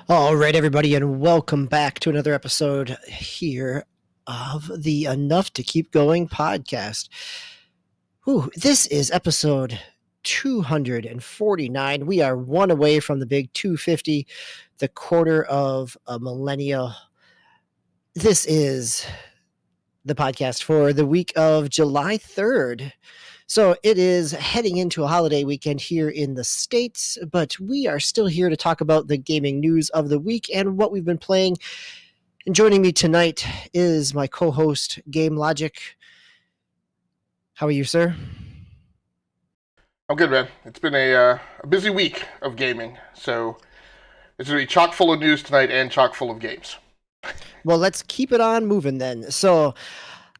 All right, everybody, and welcome back to another episode here of the Enough to Keep Going podcast. This is episode 249. We are one away from the big 250, the quarter of a millennia. This is the podcast for the week of July 3rd. So it is heading into a holiday weekend here in the States, but we are still here to talk about the gaming news of the week and what we've been playing. And joining me tonight is my co-host, Game Logic. How are you, sir? I'm good, man. It's been a busy week of gaming, so it's going to be chock full of news tonight and chock full of games. Well, let's keep it on moving then. So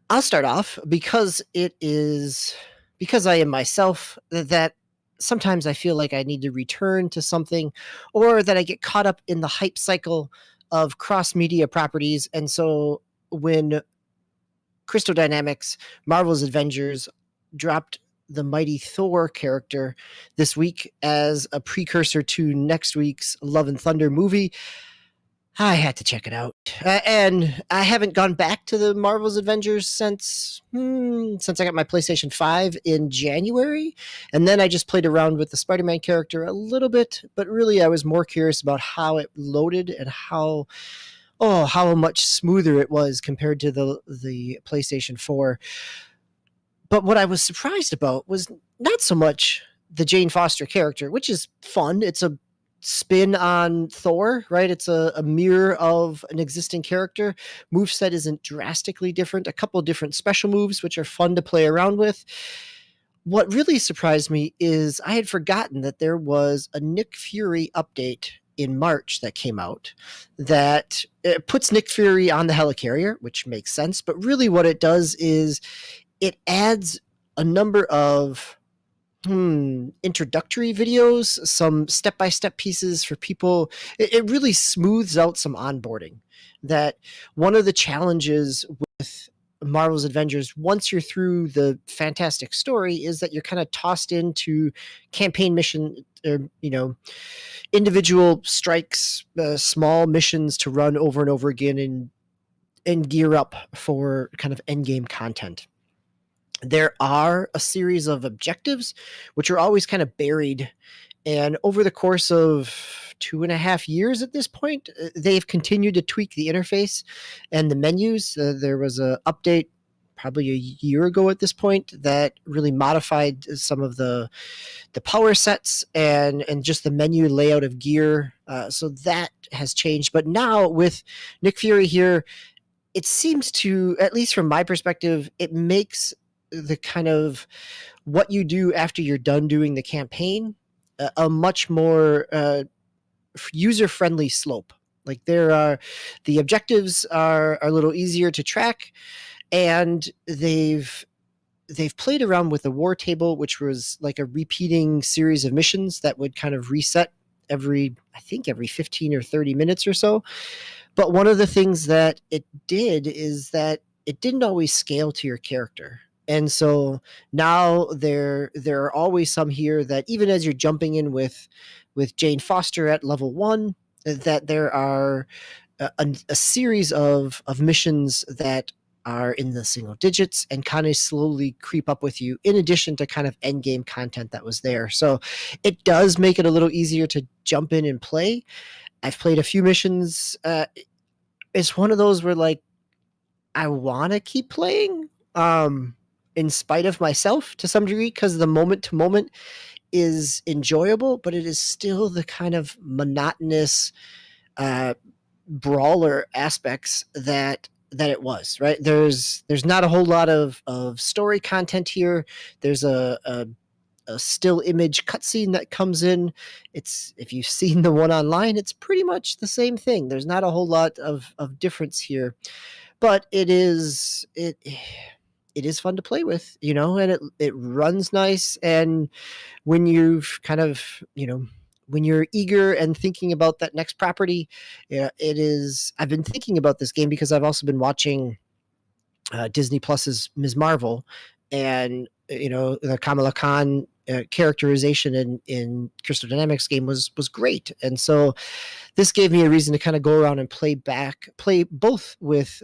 I'll start off because I am myself that sometimes I feel like I need to return to something or that I get caught up in the hype cycle of cross-media properties. And so when Crystal Dynamics, Marvel's Avengers dropped the mighty Thor character this week as a precursor to next week's Love and Thunder movie, I had to check it out, and I haven't gone back to the Marvel's Avengers since I got my PlayStation 5 in January, and then I just played around with the Spider-Man character a little bit, but really I was more curious about how it loaded and how much smoother it was compared to the PlayStation 4. But what I was surprised about was not so much the Jane Foster character, which is fun. It's a spin on Thor, right? It's a mirror of an existing character. Moveset isn't drastically different. A couple of different special moves, which are fun to play around with. What really surprised me is I had forgotten that there was a Nick Fury update in March that came out that puts Nick Fury on the helicarrier, which makes sense. But really what it does is it adds a number of introductory videos, some step-by-step pieces for people. It really smooths out some onboarding. That one of the challenges with Marvel's Avengers, once you're through the fantastic story, is that you're kind of tossed into campaign mission, or individual strikes, small missions to run over and over again, and gear up for kind of end game content. There are a series of objectives which are always kind of buried, and over the course of 2.5 years at this point, they've continued to tweak the interface and the menus. There was an update probably a year ago at this point that really modified some of the power sets and just the menu layout of gear. So that has changed. But now with Nick Fury here, it seems to, at least from my perspective, it makes the kind of what you do after you're done doing the campaign a much more user-friendly slope. Like the objectives are a little easier to track, and they've played around with the war table, which was like a repeating series of missions that would kind of reset every 15 or 30 minutes or so. But one of the things that it did is that it didn't always scale to your character. And so now there are always some here that even as you're jumping in with Jane Foster at level 1, that there are a series of missions that are in the single digits and kind of slowly creep up with you, in addition to kind of end game content that was there. So it does make it a little easier to jump in and play. I've played a few missions. It's one of those where, like, I want to keep playing, in spite of myself to some degree, because the moment to moment is enjoyable, but it is still the kind of monotonous brawler aspects that it was, right? There's not a whole lot of story content here. There's a still image cutscene that comes in. It's, if you've seen the one online, it's pretty much the same thing. There's not a whole lot of difference here, but it is fun to play with, and it runs nice. And when you've kind of, when you're eager and thinking about that next property, it is. I've been thinking about this game because I've also been watching Disney Plus's Ms. Marvel, and the Kamala Khan characterization in Crystal Dynamics game was great. And so this gave me a reason to kind of go around and play both with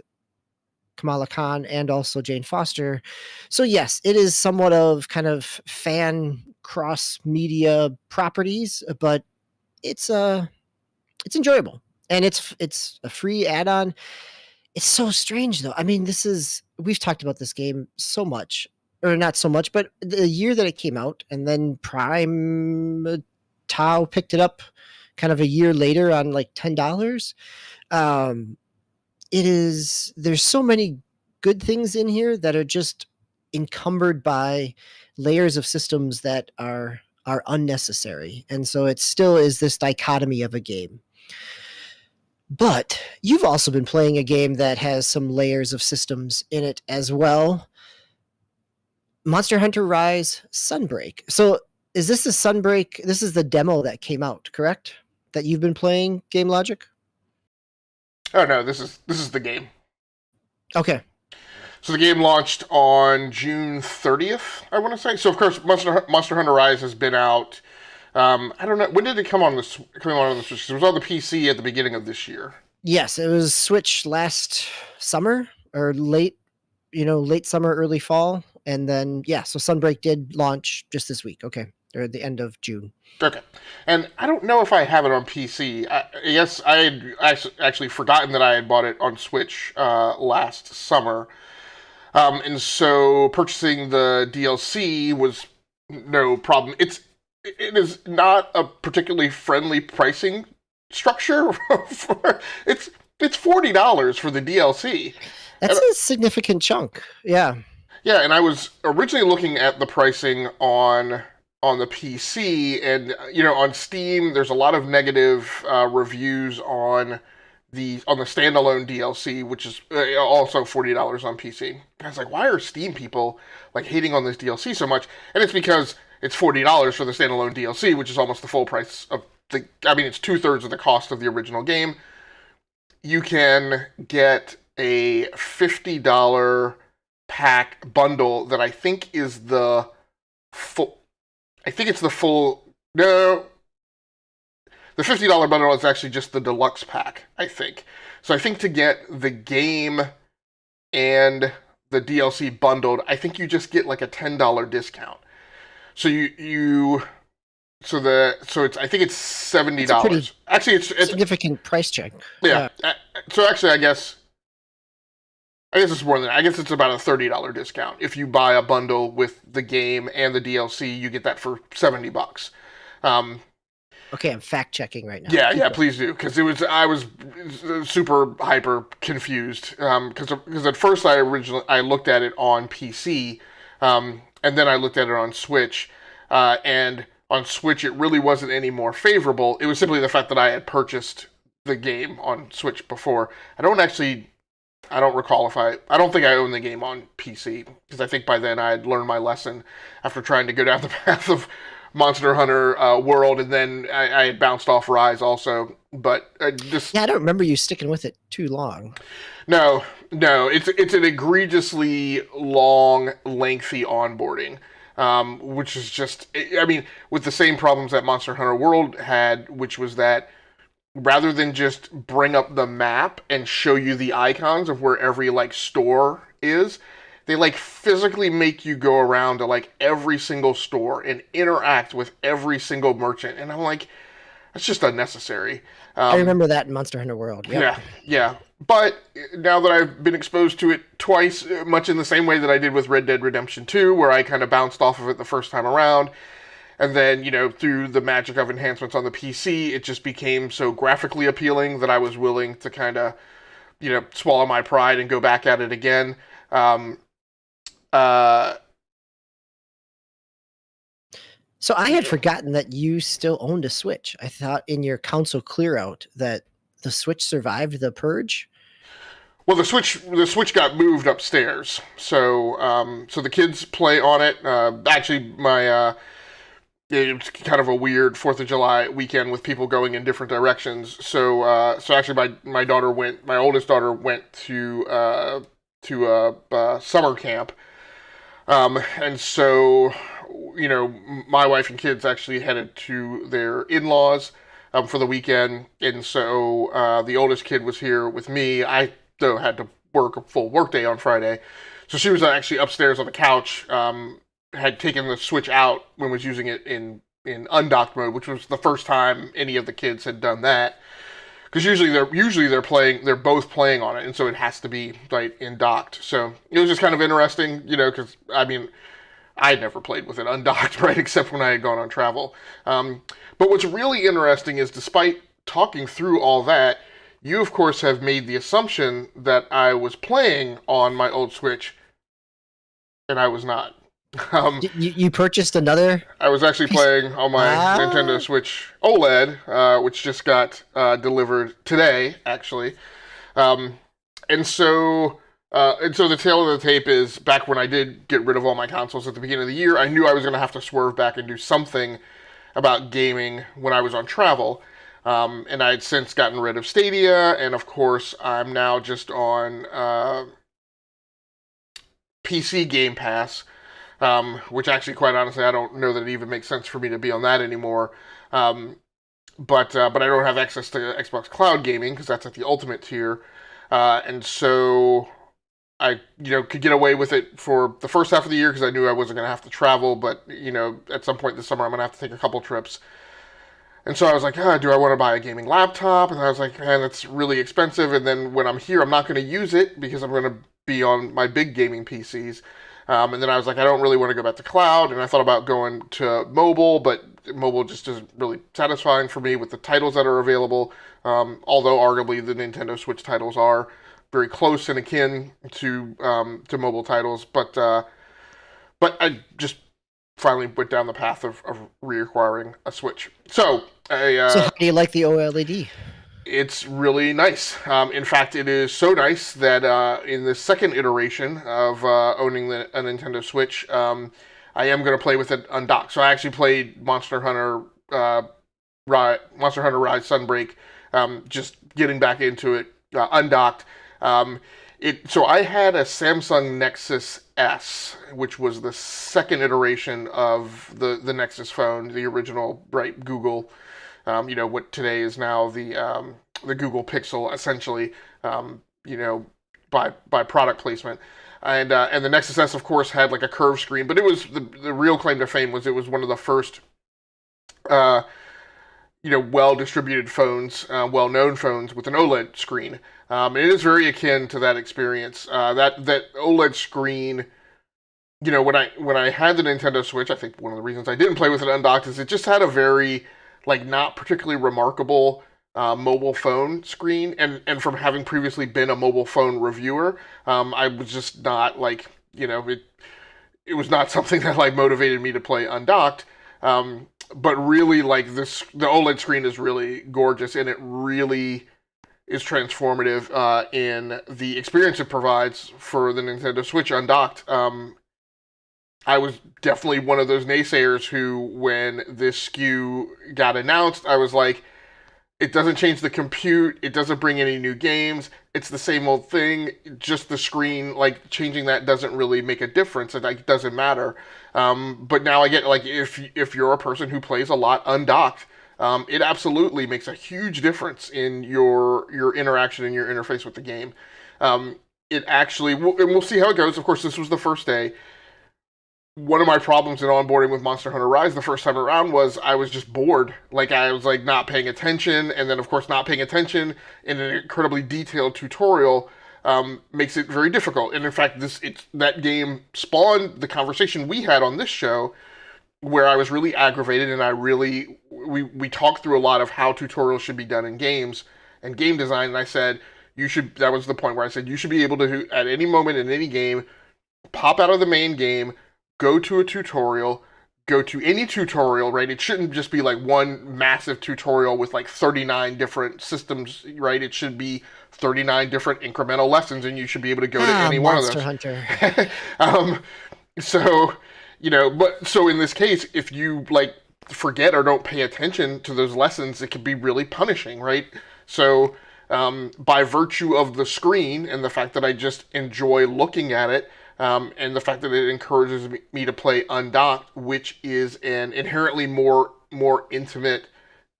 Kamala Khan and also Jane Foster. So yes, it is somewhat of kind of fan cross media properties, but it's enjoyable, and it's a free add-on. It's so strange though. I mean, we've talked about this game so much, or not so much, but the year that it came out, and then Prime Tau picked it up kind of a year later on like $10. There's so many good things in here that are just encumbered by layers of systems that are unnecessary. And so it still is this dichotomy of a game. But you've also been playing a game that has some layers of systems in it as well. Monster Hunter Rise Sunbreak. So is this the Sunbreak? This is the demo that came out, correct? That you've been playing, Game Logic? Oh no, this is the game. Okay. So the game launched on June 30th, I want to say. So of course, Monster Hunter Rise has been out. I don't know, when did it come on the Switch? It was on the PC at the beginning of this year. Yes, it was Switch last summer or late summer, early fall, and then so Sunbreak did launch just this week. Okay, or at the end of June. Okay, and I don't know if I have it on PC. Yes, I had actually forgotten that I had bought it on Switch last summer, and so purchasing the DLC was no problem. It is not a particularly friendly pricing structure. It's $40 for the DLC. That's a significant chunk. Yeah. Yeah, and I was originally looking at the pricing on the PC, and on Steam, there's a lot of negative reviews on the standalone DLC, which is also $40 on PC. And I was like, why are Steam people like hating on this DLC so much? And it's because it's $40 for the standalone DLC, which is almost the full price of it's 2/3 of the cost of the original game. You can get a $50 pack bundle that I think is the full. I think it's the full. No, the $50 bundle is actually just the deluxe pack, I think. So I think to get the game and the DLC bundled, I think you just get like a $10 discount. So I think it's $70. Actually, it's significant price check. Yeah. So actually, I guess it's more than that. I guess it's about a $30 discount. If you buy a bundle with the game and the DLC, you get that for $70. Okay, I'm fact checking right now. Yeah, please do, because I was super hyper confused. Because at first I looked at it on PC, and then I looked at it on Switch, and on Switch it really wasn't any more favorable. It was simply the fact that I had purchased the game on Switch before. I don't recall I don't think I own the game on PC, because I think by then I had learned my lesson after trying to go down the path of Monster Hunter World, and then I had bounced off Rise also. But I don't remember you sticking with it too long. No, it's an egregiously long, lengthy onboarding, which is just, with the same problems that Monster Hunter World had, which was that rather than just bring up the map and show you the icons of where every store is, they physically make you go around to every single store and interact with every single merchant, and I'm like, that's just unnecessary. I remember that in Monster Hunter World. Yep. Yeah. But now that I've been exposed to it twice, much in the same way that I did with Red Dead Redemption 2, where I kind of bounced off of it the first time around, and then, through the magic of enhancements on the PC, it just became so graphically appealing that I was willing to kind of, swallow my pride and go back at it again. So I had forgotten that you still owned a Switch. I thought in your console clear out that the Switch survived the purge. Well, the Switch got moved upstairs, so the kids play on it. Actually, it's kind of a weird 4th of July weekend with people going in different directions. So actually, my oldest daughter went to summer camp, and so my wife and kids actually headed to their in-laws for the weekend, and so the oldest kid was here with me. I though had to work a full workday on Friday, so she was actually upstairs on the couch. Had taken the Switch out when was using it in undocked mode, which was the first time any of the kids had done that. Because they're both playing on it, and so it has to be like in docked. So it was just kind of interesting, because I mean, I had never played with it undocked, right, except when I had gone on travel. But what's really interesting is, despite talking through all that, you of course have made the assumption that I was playing on my old Switch, and I was not. You purchased another? I was actually playing on my Nintendo Switch OLED, which just got delivered today, actually. And so the tail of the tape is, back when I did get rid of all my consoles at the beginning of the year, I knew I was going to have to swerve back and do something about gaming when I was on travel. And I had since gotten rid of Stadia, and of course I'm now just on PC Game Pass. Which actually, quite honestly, I don't know that it even makes sense for me to be on that anymore. But I don't have access to Xbox Cloud Gaming because that's at the Ultimate tier, and so I could get away with it for the first half of the year because I knew I wasn't going to have to travel. But at some point this summer, I'm going to have to take a couple trips. And so I was like, do I want to buy a gaming laptop? And I was like, man, that's really expensive. And then when I'm here, I'm not going to use it because I'm going to be on my big gaming PCs. And then I was like, I don't really want to go back to cloud. And I thought about going to mobile, but mobile just isn't really satisfying for me with the titles that are available. Although arguably the Nintendo Switch titles are very close and akin to mobile titles. But I just finally went down the path of reacquiring a Switch. So how do you like the OLED? It's really nice. In fact, it is so nice that in the second iteration of owning a Nintendo Switch, I am going to play with it undocked. So I actually played Monster Hunter Rise Sunbreak, just getting back into it undocked. So I had a Samsung Nexus S, which was the second iteration of the Nexus phone, the original, right, Google. What today is now the Google Pixel, essentially, by product placement. And the Nexus S, of course, had like a curved screen, but it was the real claim to fame was it was one of the first, well-distributed phones, well-known phones with an OLED screen. And it is very akin to that experience. That OLED screen, when I had the Nintendo Switch, I think one of the reasons I didn't play with it undocked is it just had a very not particularly remarkable mobile phone screen, and from having previously been a mobile phone reviewer, I was just not it was not something that motivated me to play undocked. But really, the OLED screen is really gorgeous, and it really is transformative in the experience it provides for the Nintendo Switch undocked. I was definitely one of those naysayers who, when this SKU got announced, I was like, it doesn't change the compute, it doesn't bring any new games, it's the same old thing, just the screen, changing that doesn't really make a difference, it doesn't matter. But now I get, if you're a person who plays a lot undocked, it absolutely makes a huge difference in your interaction and your interface with the game. It actually, and we'll see how it goes, of course this was the first day. One of my problems in onboarding with Monster Hunter Rise the first time around was I was just bored. I was not paying attention, and then of course not paying attention in an incredibly detailed tutorial makes it very difficult. And in fact, that game spawned the conversation we had on this show, where I was really aggravated, and we talked through a lot of how tutorials should be done in games and game design, and I said that was the point where I said you should be able to, at any moment in any game, pop out of the main game, go to a tutorial, go to any tutorial, right? It shouldn't just be one massive tutorial with 39 different systems, right? It should be 39 different incremental lessons, and you should be able to go to any one of those. Monster Hunter. So in this case, if you forget or don't pay attention to those lessons, it can be really punishing, right? So by virtue of the screen and the fact that I just enjoy looking at it, and the fact that it encourages me to play undocked, which is an inherently more intimate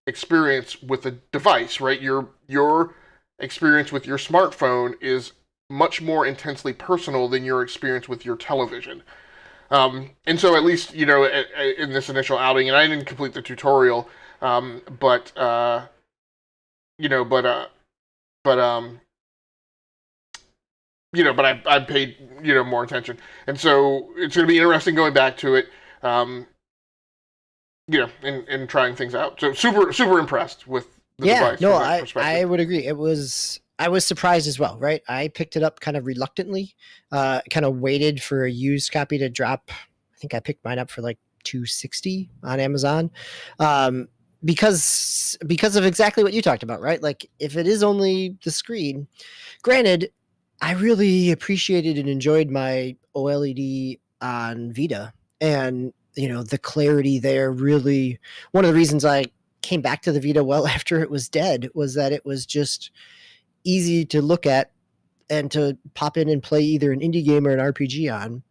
experience with the device, right? Your experience with your smartphone is much more intensely personal than your experience with your television. And so at least, in this initial outing, and I didn't complete the tutorial, but you know, but but I paid more attention, and so it's going to be interesting going back to it, um, and trying things out. So super impressed with the Yeah, device no, from that I perspective. would agree. I was surprised as well, right? I picked it up kind of reluctantly, kind of waited for a used copy to drop. I think I picked mine up for like 260 on Amazon. Um, because of exactly what you talked about, right? Like if it is only the screen, granted, I really appreciated and enjoyed my OLED on Vita, and the clarity there really, one of the reasons I came back to the Vita well after it was dead was that it was just easy to look at and to pop in and play either an indie game or an RPG on.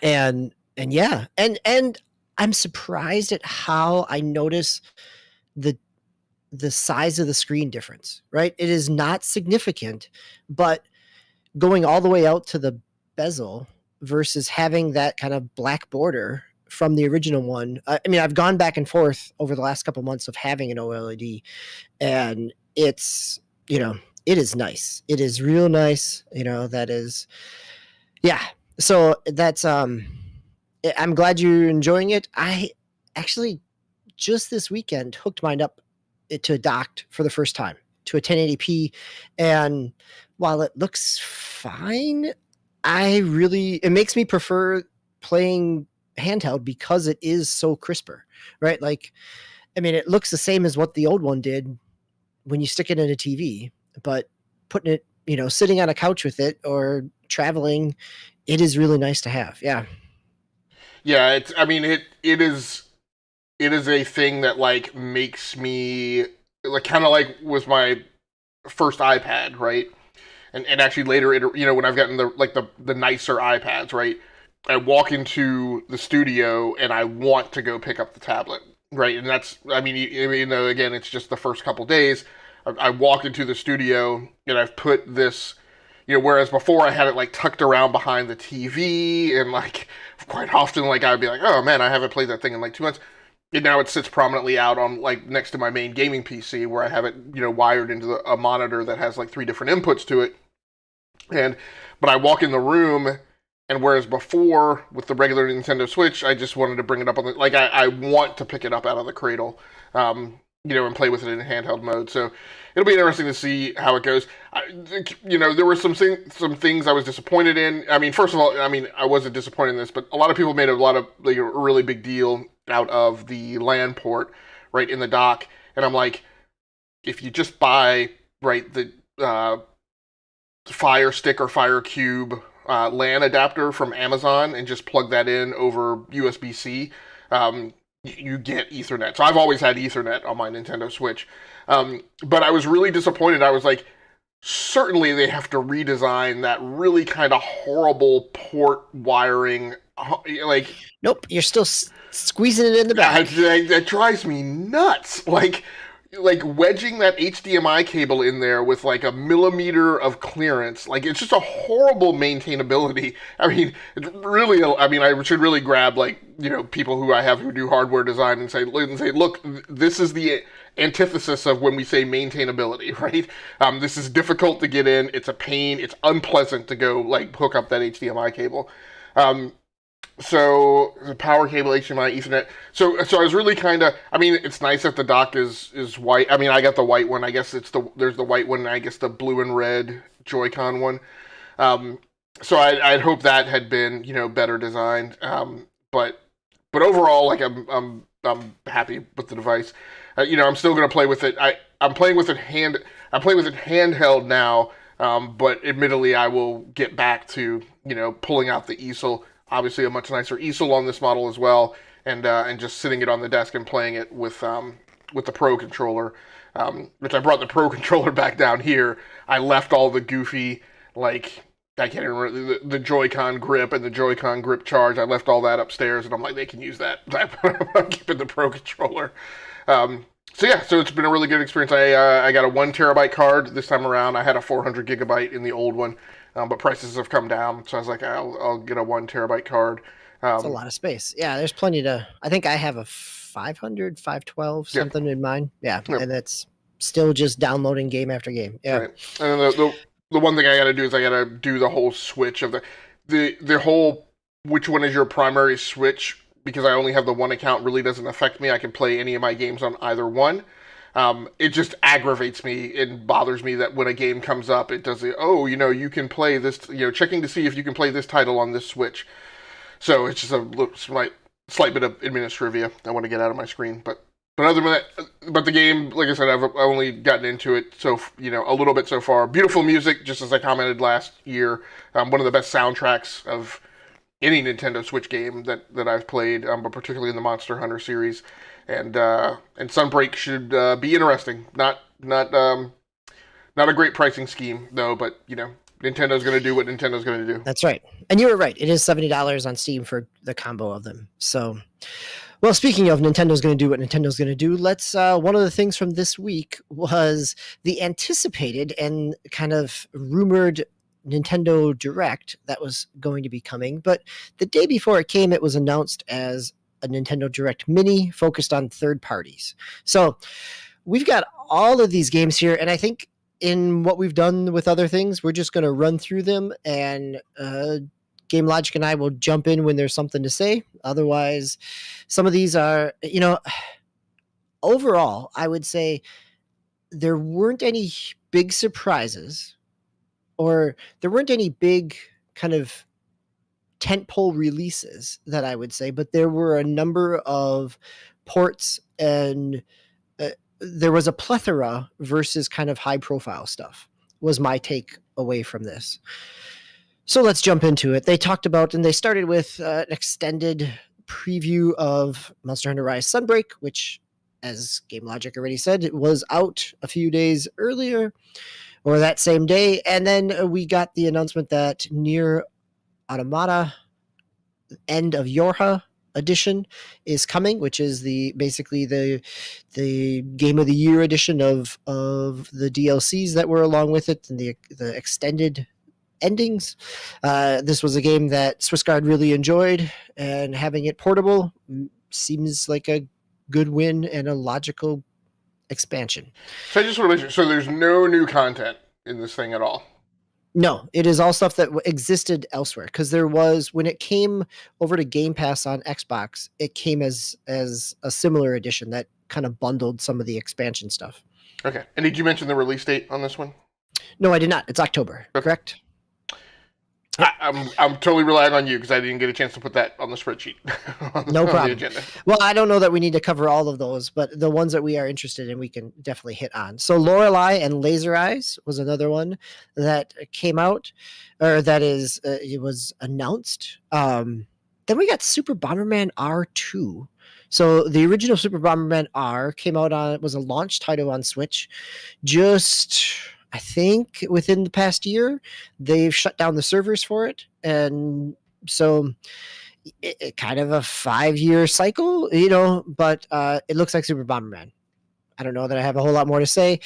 And yeah, and I'm surprised at how I notice the the size of the screen difference, right? It is not significant, but going all the way out to the bezel versus having that kind of black border from the original one. I mean, I've gone back and forth over the last couple months of having an OLED, and it's, it is nice. It is real nice. That is, yeah. So that's, I'm glad you're enjoying it. I actually just this weekend hooked mine up to docked for the first time to a 1080p, and while it looks fine, it makes me prefer playing handheld because it is so crisper, right? Like, I mean, it looks the same as what the old one did when you stick it in a TV, but putting it, sitting on a couch with it or traveling, it is really nice to have. Yeah. Yeah, it's. I mean, it is a thing that like makes me like kind of like with my first iPad, right? And actually later, when I've gotten the nicer iPads, right? I walk into the studio and I want to go pick up the tablet, right? And that's, I mean, again, it's just the first couple days. I walk into the studio and I've put this, whereas before I had it like tucked around behind the TV, and like quite often, like I'd be like, oh man, I haven't played that thing in like 2 months. And now it sits prominently out on like next to my main gaming PC, where I have it, wired into a monitor that has like three different inputs to it. And but I walk in the room, and whereas before with the regular Nintendo Switch, I just wanted to bring it up on the like I want to pick it up out of the cradle, and play with it in handheld mode. So it'll be interesting to see how it goes. There were some things I was disappointed in. I mean, first of all, I mean, I wasn't disappointed in this, but a lot of people made a lot of like a really big deal out of the LAN port right in the dock, and I'm like, if you just buy right the Fire Stick or Fire Cube LAN adapter from Amazon and just plug that in over USB-C, you get Ethernet. So I've always had Ethernet on my Nintendo Switch. But I was really disappointed. I was like, certainly they have to redesign that really kind of horrible port wiring. Like, Nope, you're still squeezing it in the back. that drives me nuts. Like wedging that HDMI cable in there with like a millimeter of clearance, like it's just a horrible maintainability. I mean, it's really. I mean, I should really grab like people who I have who do hardware design and say, look, this is the antithesis of when we say maintainability, right? This is difficult to get in. It's a pain. It's unpleasant to go like hook up that HDMI cable. So the power cable, HDMI, Ethernet. So I was really kind of. I mean, it's nice that the dock is white. I mean, I got the white one. I guess there's the white one. And I guess the blue and red Joy-Con one. So I'd hope that had been better designed. But overall, like I'm happy with the device. I'm still gonna play with it. I'm playing with it handheld now. But admittedly, I will get back to pulling out the easel. Obviously, a much nicer easel on this model as well, and just sitting it on the desk and playing it with the Pro controller, which I brought the Pro controller back down here. I left all the goofy like I can't even remember the Joy-Con grip and the Joy-Con grip charge. I left all that upstairs, and I'm like, they can use that. I'm keeping the Pro controller. So yeah, so it's been a really good experience. I got a 1 terabyte card this time around. I had a 400 gigabyte in the old one, but prices have come down, so I was like, I'll get a 1 terabyte card. It's a lot of space. Yeah, there's plenty to. I think I have a 500, 512 Yeah, something in mine. Yeah, yeah, and it's still just downloading game after game. Yeah, right. And then the one thing I got to do is I got to do the whole switch of the whole which one is your primary switch, because I only have the one account really doesn't affect me. I can play any of my games on either one. It just aggravates me and bothers me that when a game comes up, it does it. Oh, you can play this. Checking to see if you can play this title on this Switch. So it's just a slight bit of administrivia I want to get out of my screen. But other than that, but the game, like I said, I've only gotten into it a little bit so far. Beautiful music, just as I commented last year. One of the best soundtracks of any Nintendo Switch game that I've played, but particularly in the Monster Hunter series. And Sunbreak should be interesting. Not a great pricing scheme though, but Nintendo's going to do what Nintendo's going to do. That's right. And you were right. It is $70 on Steam for the combo of them. So, well, speaking of Nintendo's going to do what Nintendo's going to do, let's. One of the things from this week was the anticipated and kind of rumored Nintendo Direct that was going to be coming. But the day before it came, it was announced as a Nintendo Direct Mini focused on third parties. So we've got all of these games here, and I think in what we've done with other things, we're just going to run through them, and Game Logic and I will jump in when there's something to say. Otherwise, some of these are, overall, I would say there weren't any big surprises, or there weren't any big kind of tentpole releases that I would say, but there were a number of ports, and there was a plethora versus kind of high profile stuff was my take away from this. So let's jump into it. They talked about, and they started with an extended preview of Monster Hunter Rise Sunbreak, which, as Game Logic already said, it was out a few days earlier or that same day. And then we got the announcement that Nier Automata End of Yorha edition is coming, which is basically the Game of the Year edition of the DLCs that were along with it, and the extended endings. This was a game that Swissguard really enjoyed, and having it portable seems like a good win and a logical expansion. So I just want to mention, so there's no new content in this thing at all? No, it is all stuff that existed elsewhere, because there was, when it came over to Game Pass on Xbox, it came as a similar edition that kind of bundled some of the expansion stuff. Okay. And did you mention the release date on this one? No, I did not. It's October, correct? I'm totally relying on you because I didn't get a chance to put that on the spreadsheet. No problem. On the agenda. Well, I don't know that we need to cover all of those, but the ones that we are interested in, we can definitely hit on. So Lorelei and Laser Eyes was another one that came out, or that is, it was announced. Then we got Super Bomberman R2. So the original Super Bomberman R came out was a launch title on Switch. I think within the past year, they've shut down the servers for it. And so it kind of a 5-year cycle, but it looks like Super Bomberman. I don't know that I have a whole lot more to say.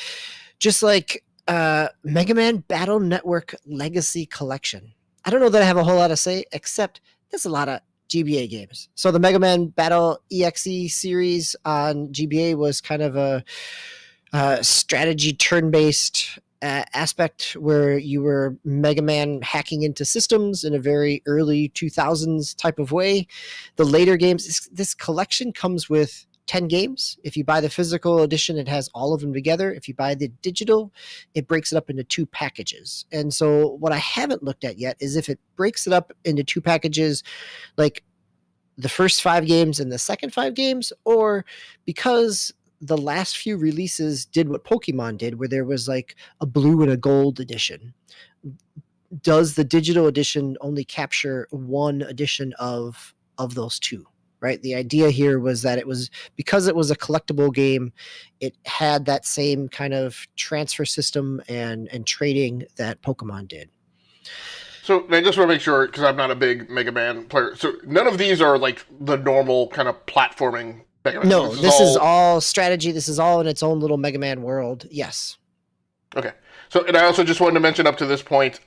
Just like Mega Man Battle Network Legacy Collection. I don't know that I have a whole lot to say, except there's a lot of GBA games. So the Mega Man Battle EXE series on GBA was kind of a strategy turn-based aspect where you were Mega Man hacking into systems in a very early 2000s type of way. The later games, this collection comes with 10 games. If you buy the physical edition, it has all of them together. If you buy the digital, it breaks it up into 2 packages. And so what I haven't looked at yet is if it breaks it up into 2 packages, like the first 5 games and the second 5 games, or because the last few releases did what Pokemon did, where there was like a blue and a gold edition. Does the digital edition only capture one edition of those 2? Right. The idea here was that because it was a collectible game, it had that same kind of transfer system and trading that Pokemon did. So I just want to make sure, because I'm not a big Mega Man player. So none of these are like the normal kind of platforming Mega Man. No, this is all strategy. This is all in its own little Mega Man world. Yes. Okay. So, and I also just wanted to mention up to this point,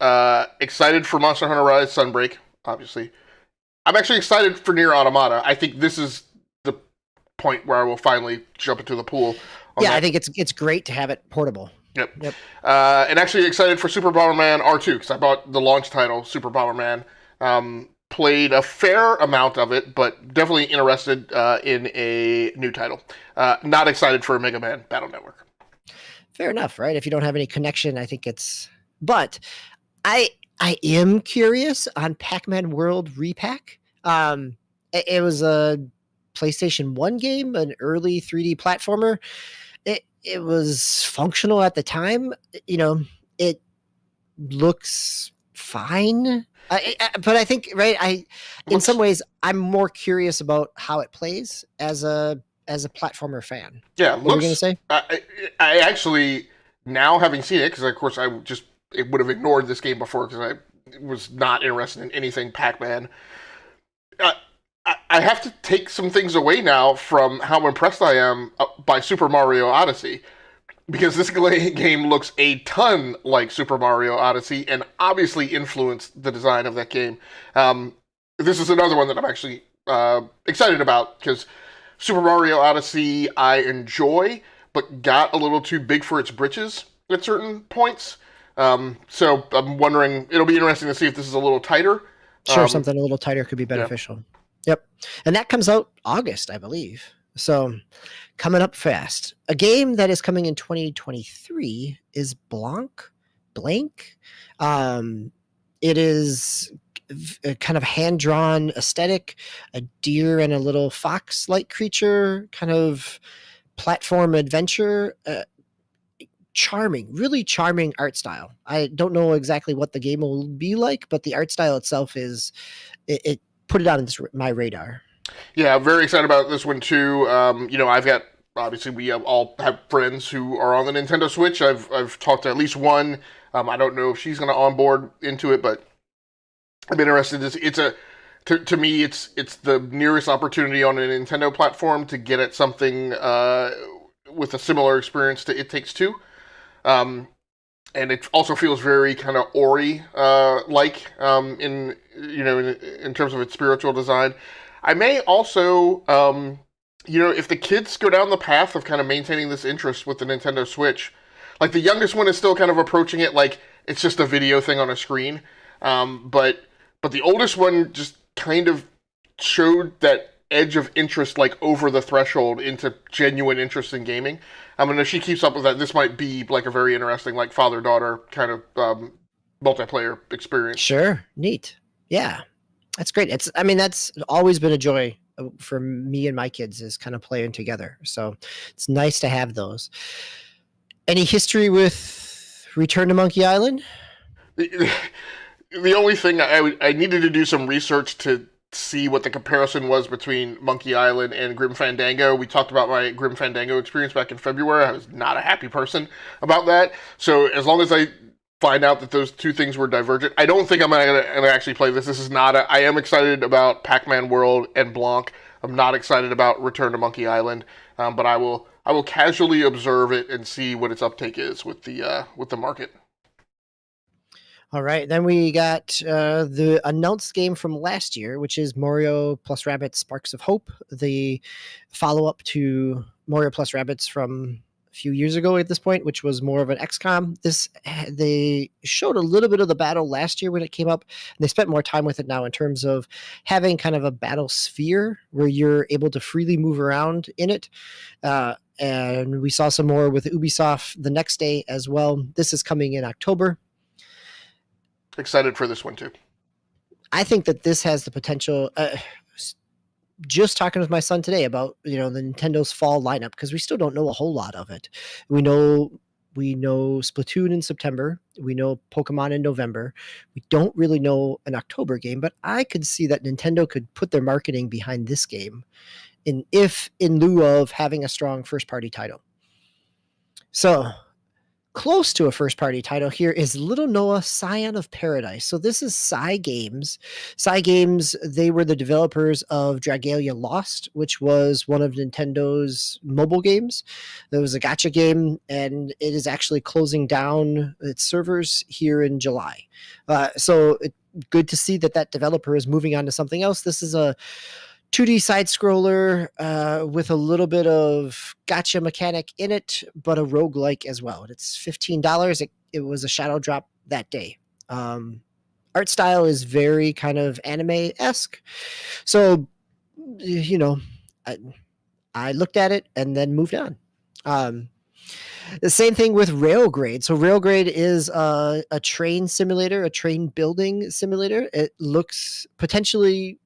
excited for Monster Hunter Rise Sunbreak, obviously. I'm actually excited for Nier Automata. I think this is the point where I will finally jump into the pool. Yeah, that. I think it's great to have it portable. Yep. And actually excited for Super Bomberman R2, because I bought the launch title, Super Bomberman. Played a fair amount of it, but definitely interested in a new title. Not excited for a Mega Man Battle Network. Fair enough, right? If you don't have any connection, I think it's... But I am curious on Pac-Man World Repack. It was a PlayStation 1 game, an early 3D platformer. It was functional at the time. You know, it looks fine. But I think, right, in some ways, I'm more curious about how it plays as a platformer fan. Yeah, what were you going to say? I actually, now having seen it, because of course I would have ignored this game before because I was not interested in anything Pac-Man. I have to take some things away now from how impressed I am by Super Mario Odyssey, because this game looks a ton like Super Mario Odyssey and obviously influenced the design of that game. This is another one that I'm actually excited about, because Super Mario Odyssey I enjoy, but got a little too big for its britches at certain points. So I'm wondering, it'll be interesting to see if this is a little tighter. Sure, something a little tighter could be beneficial. Yeah. Yep. And that comes out August, I believe. So coming up fast. A game that is coming in 2023 is Blank. It is a kind of hand-drawn aesthetic, a deer and a little fox-like creature, kind of platform adventure. Charming, really charming art style. I don't know exactly what the game will be like, but the art style itself is, it put it on my radar. Yeah, I'm very excited about this one too. I've got, obviously we all have friends who are on the Nintendo Switch. I've talked to at least one. I don't know if she's going to onboard into it, but I'm interested. To me, it's the nearest opportunity on a Nintendo platform to get at something with a similar experience to It Takes Two. And it also feels very kind of Ori like in terms of its spiritual design. I may also, if the kids go down the path of kind of maintaining this interest with the Nintendo Switch, like the youngest one is still kind of approaching it like it's just a video thing on a screen, but the oldest one just kind of showed that edge of interest, like over the threshold into genuine interest in gaming. I mean, if she keeps up with that, this might be like a very interesting, like father-daughter kind of multiplayer experience. Sure, neat, yeah, that's great. That's always been a joy for me and my kids, is kind of playing together. So it's nice to have those. Any history with Return to Monkey Island? The only thing I needed to do some research to see what the comparison was between Monkey Island and Grim Fandango. We talked about my Grim Fandango experience back in February. I was not a happy person about that. So as long as I find out that those two things were divergent, I don't think I'm going to actually play this. This is not I am excited about Pac-Man World and Blanc. I'm not excited about Return to Monkey Island, but I will casually observe it and see what its uptake is with the market. All right, then we got the announced game from last year, which is Mario plus Rabbids Sparks of Hope, the follow-up to Mario plus Rabbids from a few years ago at this point, which was more of an XCOM. They showed a little bit of the battle last year when it came up, and they spent more time with it now in terms of having kind of a battle sphere where you're able to freely move around in it. And we saw some more with Ubisoft the next day as well. This is coming in October. Excited for this one too. I think that this has the potential. Just talking with my son today about the Nintendo's fall lineup, because we still don't know a whole lot of it. We know Splatoon in September. We know Pokemon in November. We don't really know an October game, but I could see that Nintendo could put their marketing behind this game, in lieu of having a strong first party title. So close to a first party title here is Little Noah Scion of Paradise. So this is Psy Games. Psy Games, they were the developers of Dragalia Lost, which was one of Nintendo's mobile games. There was a gacha game, and it is actually closing down its servers here in July. Good to see that developer is moving on to something else. This is a 2D side scroller with a little bit of gacha mechanic in it, but a roguelike as well. It's $15. It was a shadow drop that day. Art style is very kind of anime-esque. So, you know, I looked at it and then moved on. The same thing with Railgrade. So Railgrade is a train simulator, a train building simulator. It looks potentially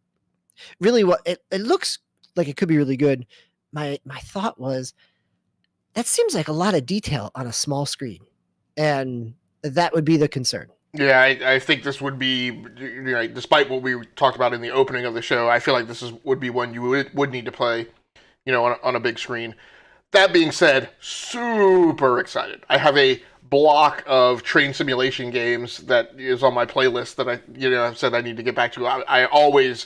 really what it looks like. It could be really good. My thought was that seems like a lot of detail on a small screen, and that would be the concern. Yeah, I think this would be, despite what we talked about in the opening of the show, I feel like would be one you would need to play, on a big screen. That being said, super excited. I have a block of train simulation games that is on my playlist that I've said I need to get back to. I always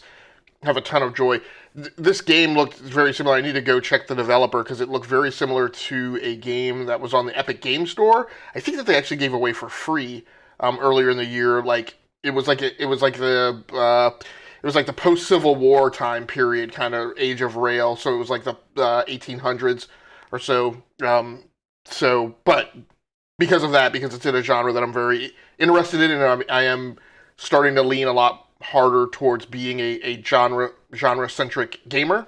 have a ton of joy. This game looked very similar. I need to go check the developer because it looked very similar to a game that was on the Epic Game Store. I think that they actually gave away for free earlier in the year. Like it was like the post Civil War time period kind of age of rail. So it was like the 1800s or so. But because of that, because it's in a genre that I'm very interested in, and I am starting to lean a lot harder towards being a genre-centric gamer,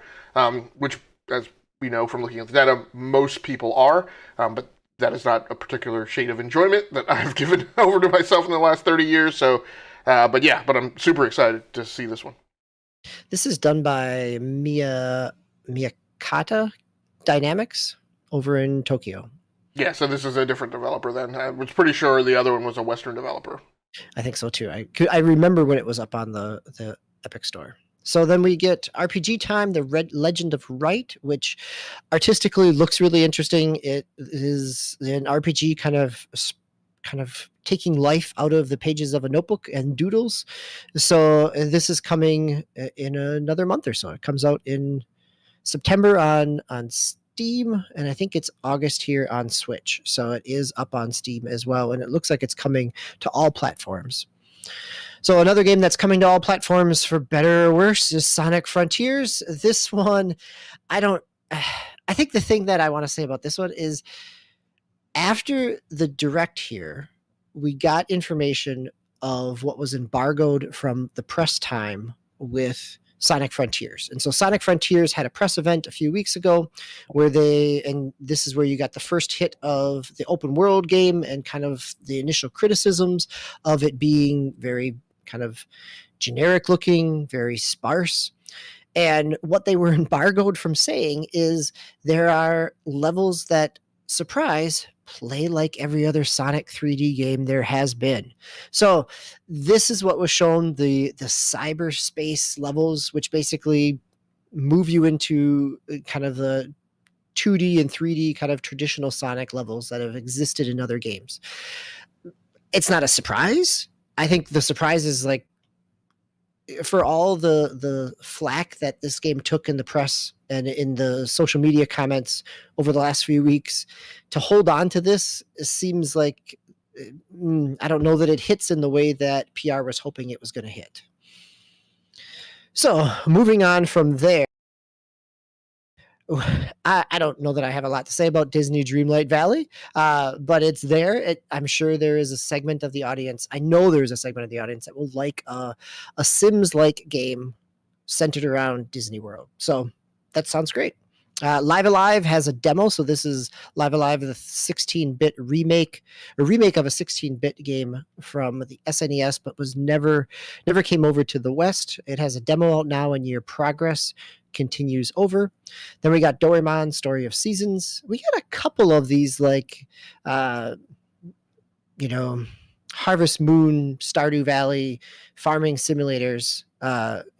which, as we know from looking at the data, most people are, but that is not a particular shade of enjoyment that I've given over to myself in the last 30 years. So, but I'm super excited to see this one. This is done by Miyakata Dynamics over in Tokyo. Yeah, so this is a different developer then. I was pretty sure the other one was a Western developer. I think so too. I remember when it was up on the Epic Store. So then we get RPG Time, the Legend of Right, which artistically looks really interesting. It is an RPG kind of taking life out of the pages of a notebook and doodles. So this is coming in another month or so. It comes out in September on Steam, and I think it's August here on Switch. So it is up on Steam as well, and it looks like it's coming to all platforms. So another game that's coming to all platforms, for better or worse, is Sonic Frontiers. This one, I think the thing that I want to say about this one is after the direct here, we got information of what was embargoed from the press time with Sonic Frontiers. And so Sonic Frontiers had a press event a few weeks ago where and this is where you got the first hit of the open world game and kind of the initial criticisms of it being very kind of generic looking, very sparse. And what they were embargoed from saying is there are levels that surprise play like every other Sonic 3D game there has been. So this is what was shown, the cyberspace levels, which basically move you into kind of the 2D and 3D kind of traditional Sonic levels that have existed in other games. It's not a surprise. I think the surprise is like, for all the flack that this game took in the press and in the social media comments over the last few weeks, to hold on to this seems like, I don't know that it hits in the way that PR was hoping it was going to hit. So moving on from there, I don't know that I have a lot to say about Disney Dreamlight Valley, but it's there. I'm sure there is a segment of the audience. I know there's a segment of the audience that will like a Sims-like game centered around Disney World. So that sounds great. Live Alive has a demo. So this is Live Alive, the 16-bit remake of a 16-bit game from the SNES, but was never came over to the West. It has a demo out now, and your progress continues over. Then we got Doraemon Story of Seasons. We got a couple of these Harvest Moon, Stardew Valley farming simulators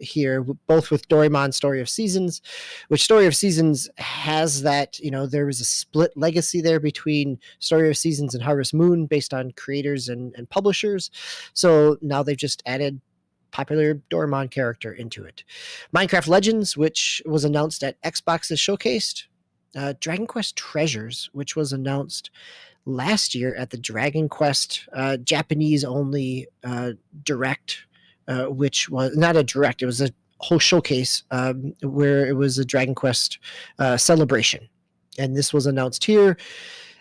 here, both with Doraemon Story of Seasons, which Story of Seasons has that, there was a split legacy there between Story of Seasons and Harvest Moon based on creators and publishers. So now they've just added popular Doraemon character into it. Minecraft Legends, which was announced at Xbox's showcased. Dragon Quest Treasures, which was announced last year at the Dragon Quest Japanese only direct, which was not a direct, it was a whole showcase where it was a Dragon Quest celebration. And this was announced here,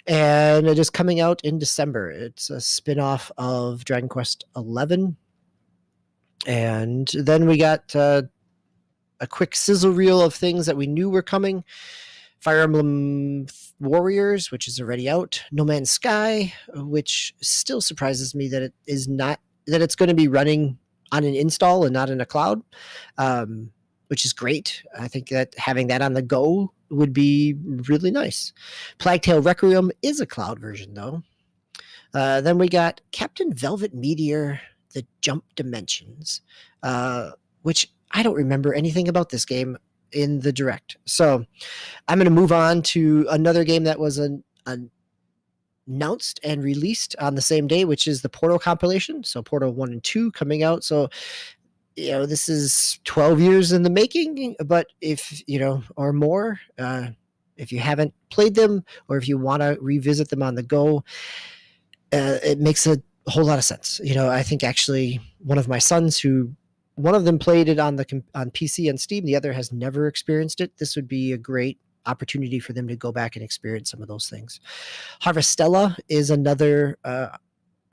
and it is coming out in December. It's a spin-off of Dragon Quest 11. And then we got a quick sizzle reel of things that we knew were coming. Fire Emblem Warriors, which is already out. No Man's Sky, which still surprises me that it is not, that it's going to be running on an install and not in a cloud, which is great. I think that having that on the go would be really nice. Plague Tale Requiem is a cloud version, though. Then we got Captain Velvet Meteor, The Jump Dimensions, which I don't remember anything about this game in the direct. So I'm going to move on to another game that was announced and released on the same day, which is the Portal compilation. So Portal 1 and 2 coming out. So, this is 12 years in the making, but if, or more, if you haven't played them or if you want to revisit them on the go, it makes a whole lot of sense. I think actually one of my sons one of them played it on PC and Steam. The other has never experienced it. This would be a great opportunity for them to go back and experience some of those things. Harvestella is another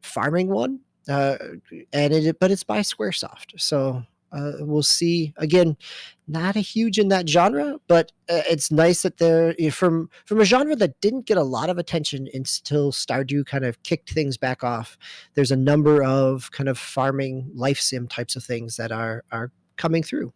farming one, but it's by Squaresoft. So we'll see. Again, not a huge in that genre, but it's nice that they're from a genre that didn't get a lot of attention until Stardew kind of kicked things back off. There's a number of kind of farming life sim types of things that are coming through.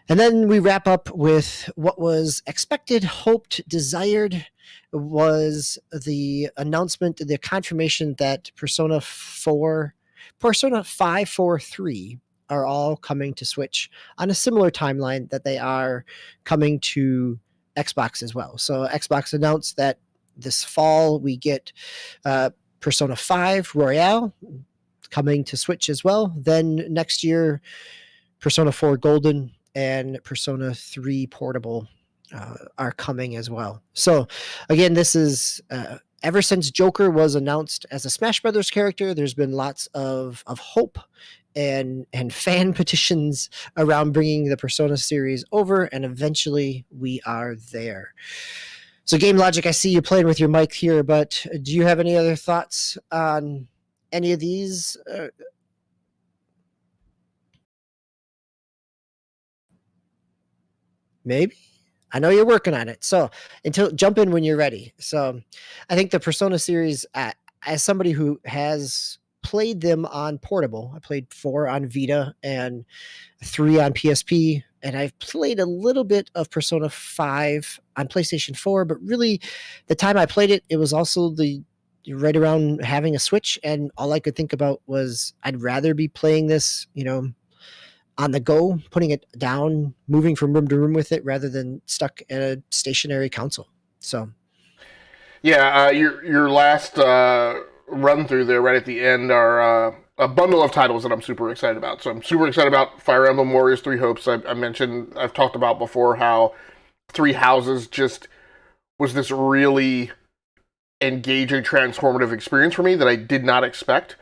And then we wrap up with what was expected, hoped, desired, was the announcement, the confirmation that Persona 5, 4, 3 are all coming to Switch on a similar timeline that they are coming to Xbox as well. So Xbox announced that this fall we get Persona 5 Royale coming to Switch as well. Then next year, Persona 4 Golden and Persona 3 Portable are coming as well. So again, this is ever since Joker was announced as a Smash Brothers character, there's been lots of hope and fan petitions around bringing the Persona series over, and eventually we are there. So Game Logic, I see you playing with your mic here, but do you have any other thoughts on any of these? Maybe. I know you're working on it. So jump in when you're ready. So I think the Persona series, as somebody who has played them on portable, I played 4 on Vita and 3 on PSP, and I've played a little bit of Persona 5 on PlayStation 4, but really the time I played it, it was also right around having a Switch, and all I could think about was I'd rather be playing this, on the go, putting it down, moving from room to room with it rather than stuck at a stationary console. So, yeah, your last run through there right at the end are a bundle of titles that I'm super excited about. So I'm super excited about Fire Emblem Warriors 3 Hopes. I've talked about before how Three Houses just was this really engaging, transformative experience for me that I did not expect.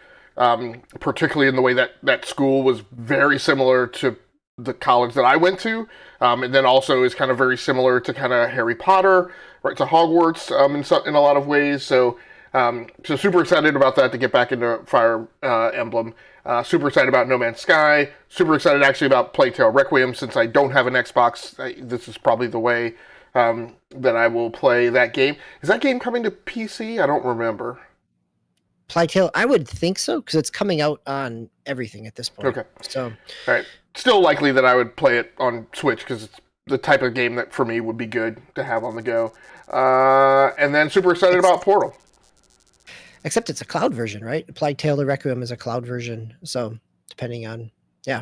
Particularly in the way that school was very similar to the college that I went to, and then also is kind of very similar to kind of Harry Potter, right, to Hogwarts in a lot of ways. So super excited about that, to get back into Fire Emblem. Super excited about No Man's Sky. Super excited actually about Plague Tale Requiem. Since I don't have an Xbox, this is probably the way that I will play that game. Is that game coming to PC? I don't remember. Plague Tale, I would think so, because it's coming out on everything at this point. Okay. So, all right. Still likely that I would play it on Switch, because it's the type of game that for me would be good to have on the go. And then super excited about Portal. Except it's a cloud version, right? Plague Tale: Requiem is a cloud version, so depending on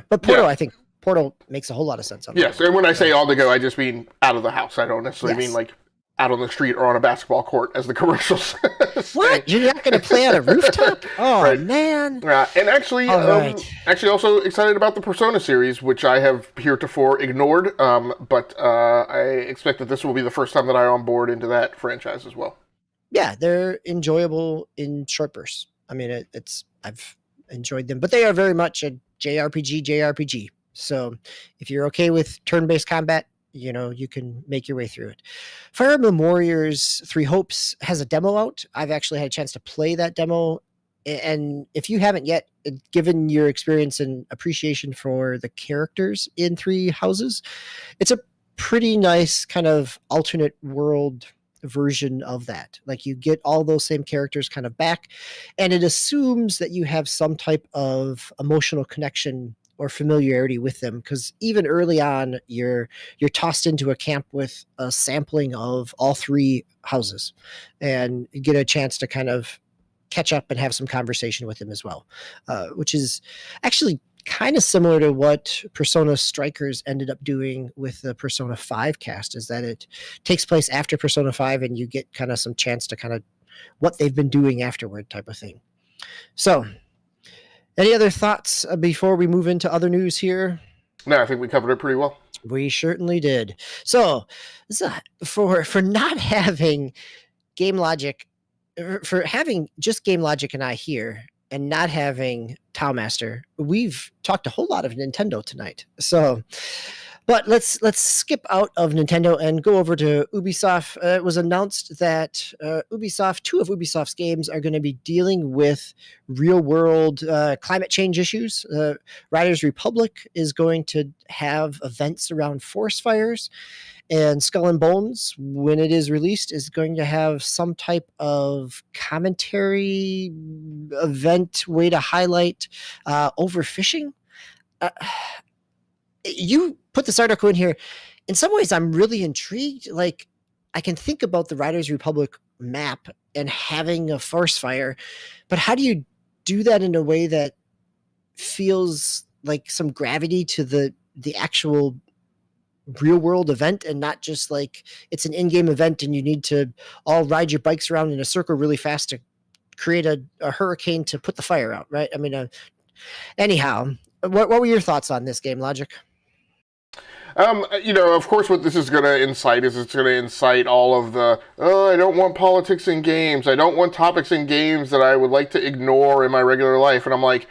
but Portal, Yeah. I think Portal makes a whole lot of sense on the Yes, go. and when I So, say on the go, I just mean out of the house. I don't necessarily mean yes. like out on the street or on a basketball court, as the commercials say. What? You're not going to play on a rooftop? Oh Right. man! And actually, All right. also excited about the Persona series, which I have heretofore ignored. But I expect that this will be the first time that I on board into that franchise as well. Yeah, they're enjoyable in short bursts. I mean, I've enjoyed them, but they are very much a JRPG. So if you're okay with turn-based combat, you can make your way through it. Fire Emblem Warriors Three Hopes has a demo out. I've actually had a chance to play that demo. And if you haven't yet, given your experience and appreciation for the characters in Three Houses, it's a pretty nice kind of alternate world version of that. Like, you get all those same characters kind of back, and it assumes that you have some type of emotional connection or familiarity with them, because even early on you're tossed into a camp with a sampling of all three houses, and you get a chance to kind of catch up and have some conversation with them as well, which is actually kind of similar to what Persona Strikers ended up doing with the Persona 5 cast, is that it takes place after Persona 5 and you get kind of some chance to kind of what they've been doing afterward type of thing. So, any other thoughts before we move into other news here? No, I think we covered it pretty well. We certainly did. So, for not having Game Logic, for having just Game Logic and I here, and not having Towmaster, we've talked a whole lot of Nintendo tonight. So, but let's skip out of Nintendo and go over to Ubisoft. It was announced that two of Ubisoft's games are going to be dealing with real-world climate change issues. Riders Republic is going to have events around forest fires, and Skull and Bones, when it is released, is going to have some type of commentary event way to highlight overfishing. You put this article in here. In some ways, I'm really intrigued. Like, I can think about the Riders Republic map and having a forest fire, but how do you do that in a way that feels like some gravity to the actual real world event, and not just like it's an in-game event and you need to all ride your bikes around in a circle really fast to create a hurricane to put the fire out, right? I mean, anyhow, what were your thoughts on this Game Logic? Of course, what this is going to incite is it's going to incite all of the, I don't want politics in games. I don't want topics in games that I would like to ignore in my regular life. And I'm like,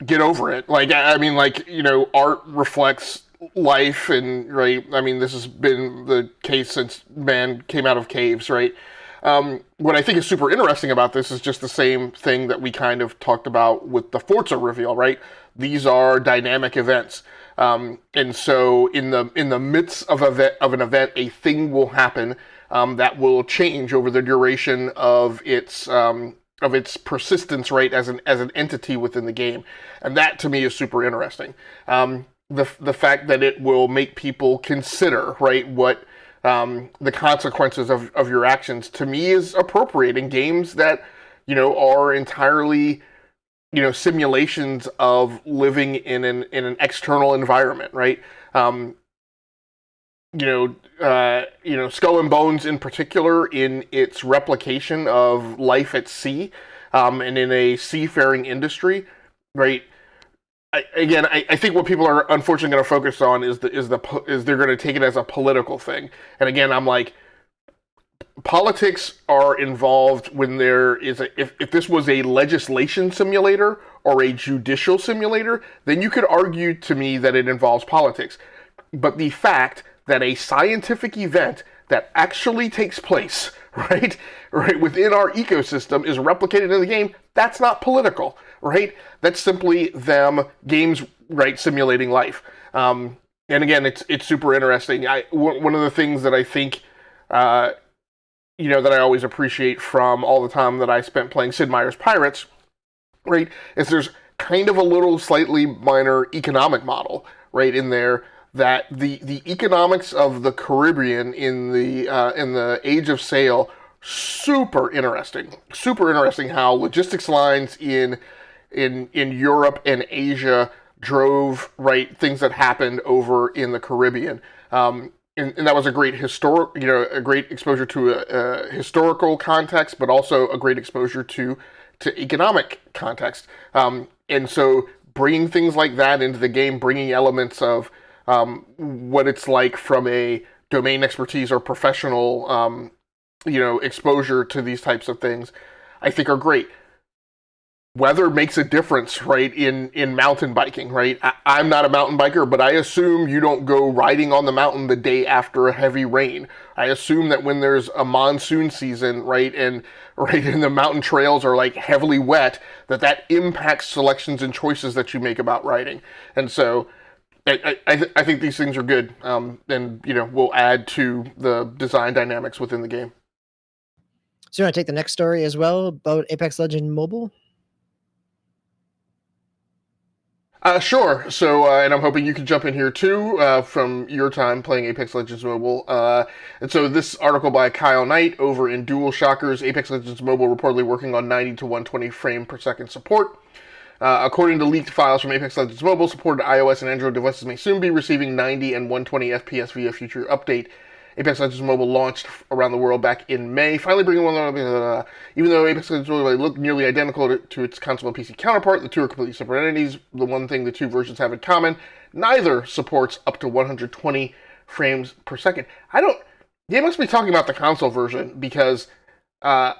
get over it. Like, I mean, like, art reflects life, and, right, I mean, this has been the case since man came out of caves, right? What I think is super interesting about this is just the same thing that we kind of talked about with the Forza reveal, right? These are dynamic events. And so in the midst of an event, a thing will happen that will change over the duration of its persistence, right, as an entity within the game. And that to me is super interesting. The fact that it will make people consider, right, what the consequences of your actions, to me, is appropriate in games that, are entirely, simulations of living in an external environment, right? Skull and Bones in particular, in its replication of life at sea, and in a seafaring industry, right? I think what people are unfortunately going to focus on is they're going to take it as a political thing. And again, I'm like, politics are involved when there is if this was a legislation simulator or a judicial simulator, then you could argue to me that it involves politics. But the fact that a scientific event that actually takes place, right, within our ecosystem is replicated in the game, that's not political, right? That's simply games, right, simulating life. And again, it's super interesting. One of the things that I think, that I always appreciate from all the time that I spent playing Sid Meier's Pirates, right, is there's kind of a little slightly minor economic model, right, in there, that the economics of the Caribbean in the Age of Sail super interesting. Super interesting how logistics lines in Europe and Asia drove right things that happened over in the Caribbean. And that was a great a great exposure to a historical context, but also a great exposure to economic context. And so bringing things like that into the game, bringing elements of what it's like from a domain expertise or professional, exposure to these types of things, I think are great. Weather makes a difference, right, in mountain biking, right? I'm not a mountain biker, but I assume you don't go riding on the mountain the day after a heavy rain. I assume that when there's a monsoon season, right, and the mountain trails are like heavily wet, that impacts selections and choices that you make about riding. And so I think these things are good, and will add to the design dynamics within the game. So you want to take the next story as well about Apex Legends Mobile? Sure. So, and I'm hoping you can jump in here too, from your time playing Apex Legends Mobile. And so this article by Kyle Knight over in Dual Shockers, Apex Legends Mobile reportedly working on 90 to 120 frame per second support. According to leaked files from Apex Legends Mobile, supported iOS and Android devices may soon be receiving 90 and 120 FPS via future update. Apex Legends Mobile launched around the world back in May, finally bringing one. Even though Apex Legends Mobile looked nearly identical to its console and PC counterpart, the two are completely separate entities. The one thing the two versions have in common: neither supports up to 120 frames per second. They must be talking about the console version because I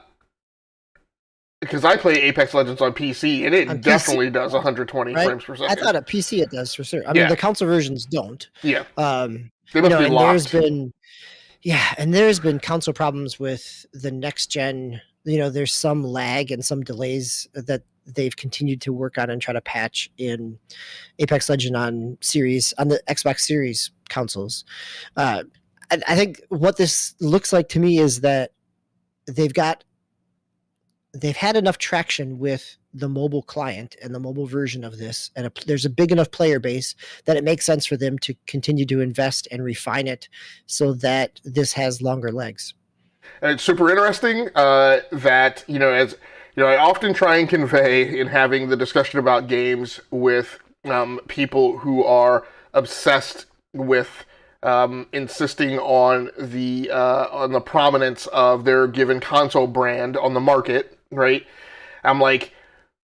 play Apex Legends on PC and it definitely does 120 frames per second. I thought at PC it does for sure. I mean, the console versions don't. Yeah. They must be locked. And there's been console problems with the next gen. There's some lag and some delays that they've continued to work on and try to patch in Apex Legend on the Xbox Series consoles. I think what this looks like to me is that they've had enough traction with the mobile client and the mobile version of this, and there's a big enough player base that it makes sense for them to continue to invest and refine it so that this has longer legs. And it's super interesting that, as I often try and convey in having the discussion about games with people who are obsessed with insisting on the prominence of their given console brand on the market, right? I'm like,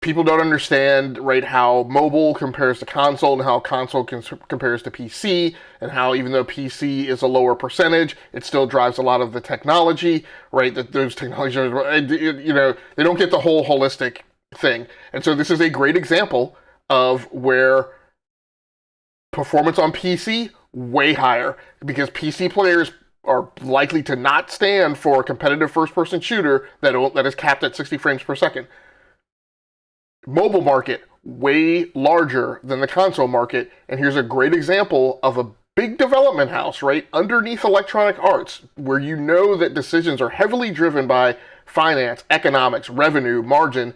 people don't understand, right, how mobile compares to console and how console compares to PC, and how even though PC is a lower percentage, it still drives a lot of the technology, right? That those technologies are, they don't get the whole holistic thing. And so this is a great example of where performance on PC way higher, because PC players are likely to not stand for a competitive first-person shooter that is capped at 60 frames per second. Mobile market way larger than the console market, and here's a great example of a big development house right underneath Electronic Arts, where that decisions are heavily driven by finance, economics, revenue, margin,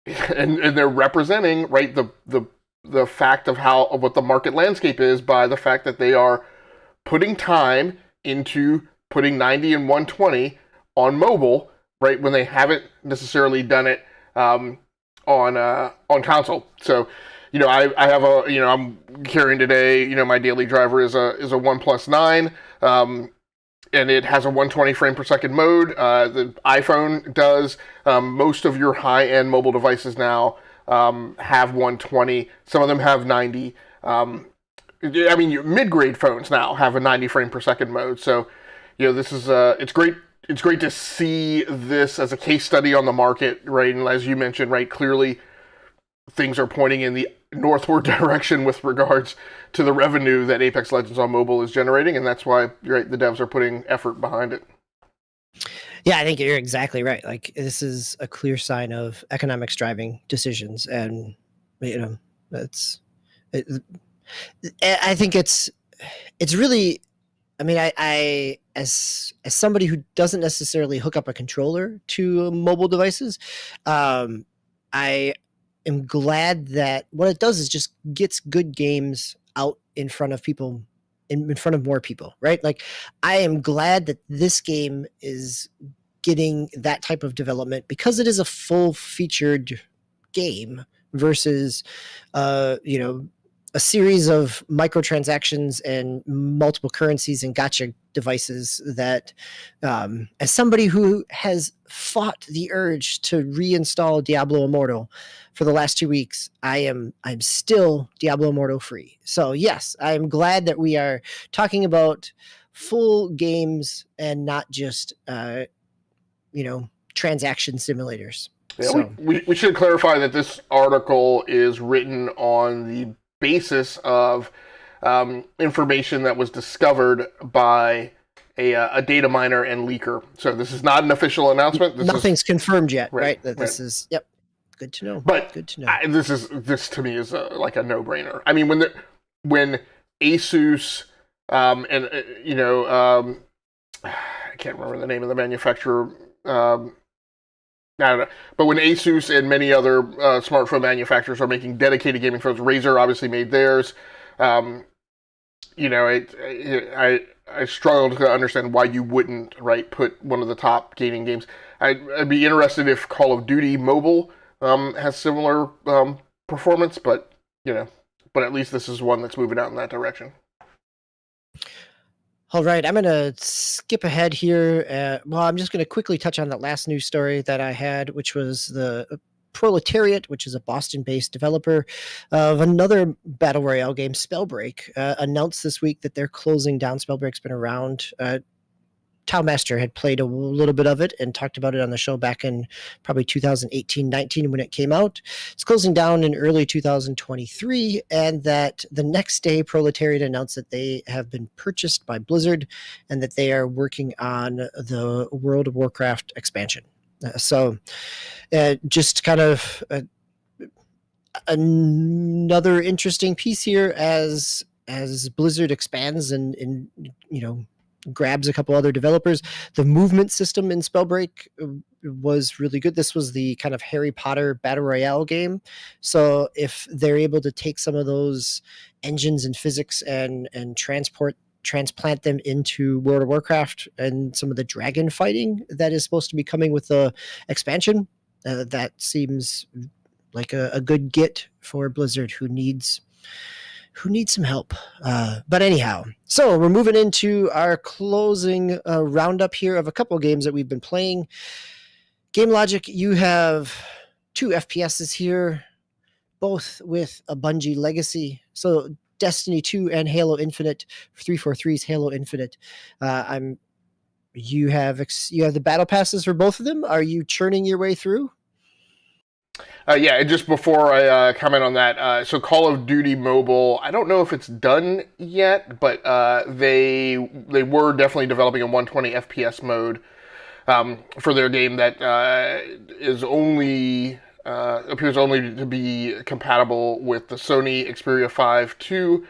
and they're representing right the fact of what the market landscape is by the fact that they are putting time into putting 90 and 120 on mobile, right, when they haven't necessarily done it on console. So, I have I'm carrying today, my daily driver is a OnePlus 9, and it has a 120 frame per second mode. The iPhone does. Most of your high-end mobile devices now have 120. Some of them have 90. Your mid-grade phones now have a 90 frame per second mode. So, this is it's great. It's great to see this as a case study on the market, right? And as you mentioned, right, clearly things are pointing in the northward direction with regards to the revenue that Apex Legends on mobile is generating, and that's why, right, the devs are putting effort behind it. Yeah, I think you're exactly right. Like, this is a clear sign of economics driving decisions, and I think it's really. I mean, I as somebody who doesn't necessarily hook up a controller to mobile devices, I am glad that what it does is just gets good games out in front of people, in front of more people, right? Like, I am glad that this game is getting that type of development because it is a full-featured game versus, a series of microtransactions and multiple currencies and gotcha devices that, as somebody who has fought the urge to reinstall Diablo Immortal for the last 2 weeks, I'm still Diablo Immortal free. So yes, I'm glad that we are talking about full games and not just, transaction simulators. Yeah, So we should clarify that this article is written on the basis of information that was discovered by a data miner and leaker. So this is not an official announcement. Nothing's confirmed yet, right? That right. this is, yep. Good to know. But good to know. This to me is like a no-brainer. I mean, when Asus I can't remember the name of the manufacturer. I don't know. But when Asus and many other smartphone manufacturers are making dedicated gaming phones, Razer obviously made theirs. I struggle to understand why you wouldn't put one of the top gaming games. I'd be interested if Call of Duty Mobile has similar performance, but at least this is one that's moving out in that direction. All right, I'm going to skip ahead here. I'm just going to quickly touch on that last news story that I had, which was the Proletariat, which is a Boston-based developer of another Battle Royale game, SpellBreak, announced this week that they're closing down. SpellBreak's been around. Towmaster had played a little bit of it and talked about it on the show back in probably 2018-19 when it came out. It's closing down in early 2023, and that the next day Proletariat announced that they have been purchased by Blizzard and that they are working on the World of Warcraft expansion. Just kind of another interesting piece here as Blizzard expands and grabs a couple other developers. The movement system in SpellBreak was really good. This was the kind of Harry Potter Battle Royale game. So if they're able to take some of those engines and physics and transplant them into World of Warcraft and some of the dragon fighting that is supposed to be coming with the expansion, that seems like a good get for Blizzard, who needs some help. But anyhow, so we're moving into our closing roundup here of a couple of games that we've been playing. Game Logic, you have 2 FPSs here, both with a Bungie legacy. So Destiny 2 and Halo Infinite, 343's Halo Infinite. You have the battle passes for both of them. Are you churning your way through? Yeah, just before I comment on that, so Call of Duty Mobile, I don't know if it's done yet, but they were definitely developing a 120 FPS mode for their game that is only appears only to be compatible with the Sony Xperia 5 II,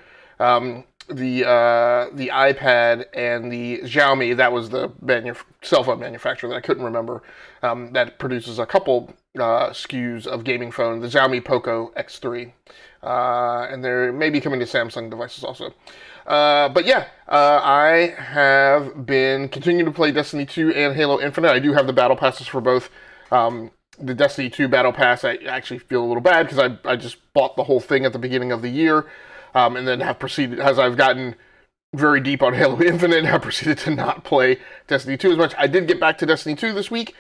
the iPad, and the Xiaomi. That was the cell phone manufacturer that I couldn't remember, that produces a couple SKUs of gaming phone, the Xiaomi Poco X3, and they're maybe coming to Samsung devices also. But yeah, I have been continuing to play Destiny 2 and Halo Infinite. I do have the battle passes for both. The Destiny 2 battle pass, I actually feel a little bad because I just bought the whole thing at the beginning of the year, and then have proceeded, as I've gotten very deep on Halo Infinite, have proceeded to not play Destiny 2 as much. I did get back to Destiny 2 this week.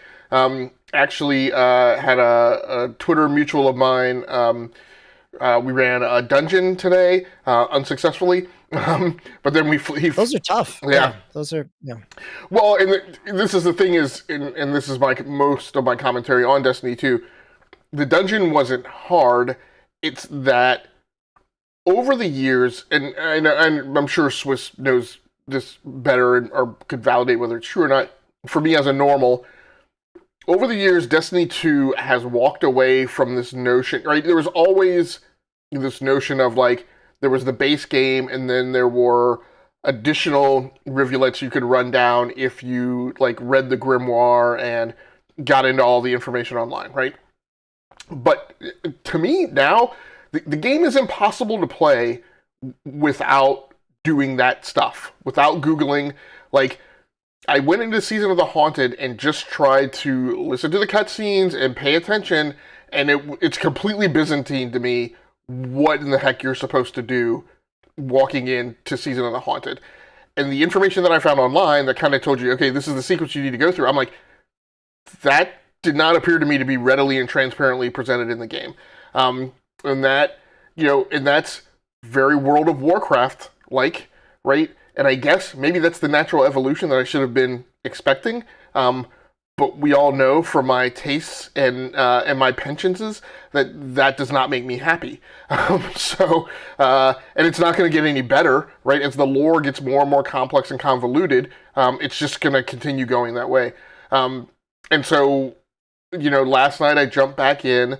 Actually had a Twitter mutual of mine. We ran a dungeon today, unsuccessfully. But then those are tough. Yeah. Those are, yeah. Well, and this is the thing is, and this is most of my commentary on Destiny 2. The dungeon wasn't hard. It's that over the years, and I'm sure Swiss knows this better or could validate whether it's true or not. For me as a normal, over the years, Destiny 2 has walked away from this notion, right? There was always this notion of there was the base game, and then there were additional rivulets you could run down if you read the grimoire and got into all the information online, right? But to me now, the game is impossible to play without doing that stuff, without Googling. I went into Season of the Haunted and just tried to listen to the cutscenes and pay attention, and it's completely Byzantine to me what in the heck you're supposed to do walking into Season of the Haunted. And the information that I found online that kind of told you, okay, this is the sequence you need to go through, I'm like, that did not appear to me to be readily and transparently presented in the game. And that, and that's very World of Warcraft like, right? And I guess maybe that's the natural evolution that I should have been expecting. But we all know from my tastes and my penchants that does not make me happy. And it's not going to get any better, right? As the lore gets more and more complex and convoluted, it's just going to continue going that way. And so, last night I jumped back in.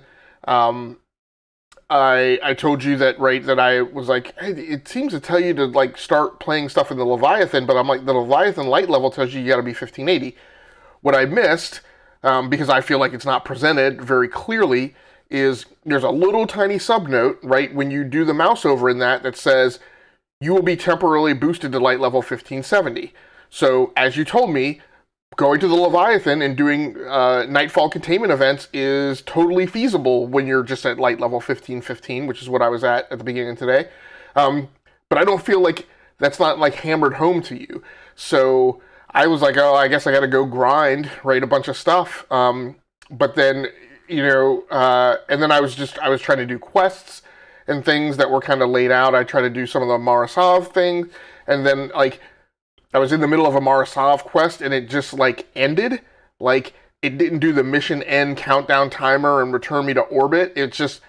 I told you that, right, that I was like, hey, it seems to tell you to, like, start playing stuff in the Leviathan, but I'm like, the Leviathan light level tells you gotta be 1580. What I missed, because I feel like it's not presented very clearly, is there's a little tiny subnote, right, when you do the mouse over in that says, you will be temporarily boosted to light level 1570. So, as you told me, going to the Leviathan and doing Nightfall containment events is totally feasible when you're just at light level 1515, which is what I was at the beginning of today. But I don't feel like that's not, like, hammered home to you. So I was like, oh, I guess I got to go grind, write a bunch of stuff. But then, and then I was trying to do quests and things that were kind of laid out. I tried to do some of the Marasov things, and then, like, I was in the middle of a Marasov quest, and it just, like, ended. Like, it didn't do the mission end countdown timer and return me to orbit. It's just,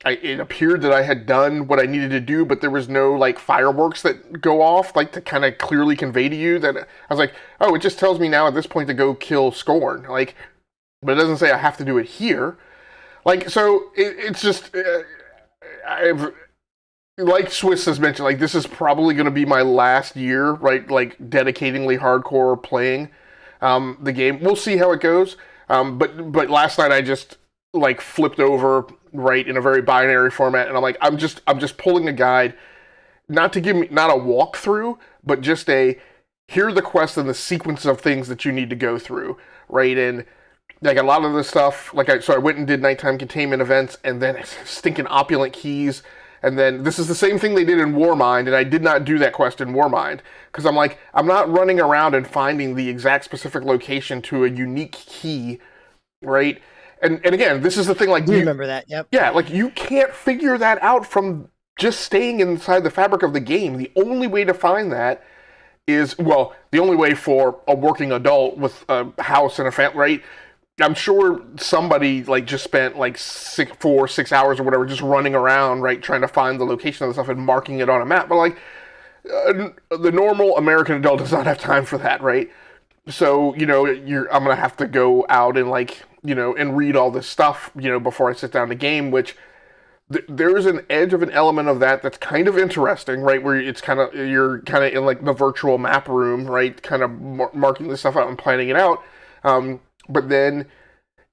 it appeared that I had done what I needed to do, but there was no, like, fireworks that go off, like, to kind of clearly convey to you that, I was like, oh, it just tells me now at this point to go kill Scorn. Like, but it doesn't say I have to do it here. Like, so, it's just, like Swiss has mentioned, like, this is probably going to be my last year, right, like, dedicatingly hardcore playing the game. We'll see how it goes. But last night I just, like, flipped over, right, in a very binary format, and I'm like, I'm just pulling a guide, not to give me, not a walkthrough, but just here are the quests and the sequence of things that you need to go through, right, and, like, a lot of the stuff, so I went and did nighttime containment events, and then stinking opulent keys. And then this is the same thing they did in Warmind, and I did not do that quest in Warmind. Because I'm like, I'm not running around and finding the exact specific location to a unique key, right? And again, this is the thing, like... You remember that, yep. Yeah, like, you can't figure that out from just staying inside the fabric of the game. The only way to find that is, well, the only way for a working adult with a house and a family, right? I'm sure somebody, like, just spent, like, 6 hours or whatever just running around, right, trying to find the location of the stuff and marking it on a map. But, like, the normal American adult does not have time for that, right? So, I'm going to have to go out and, like, and read all this stuff, before I sit down to game, which there is an edge of an element of that that's kind of interesting, right, where you're kind of in, like, the virtual map room, right, kind of marking this stuff out and planning it out. But then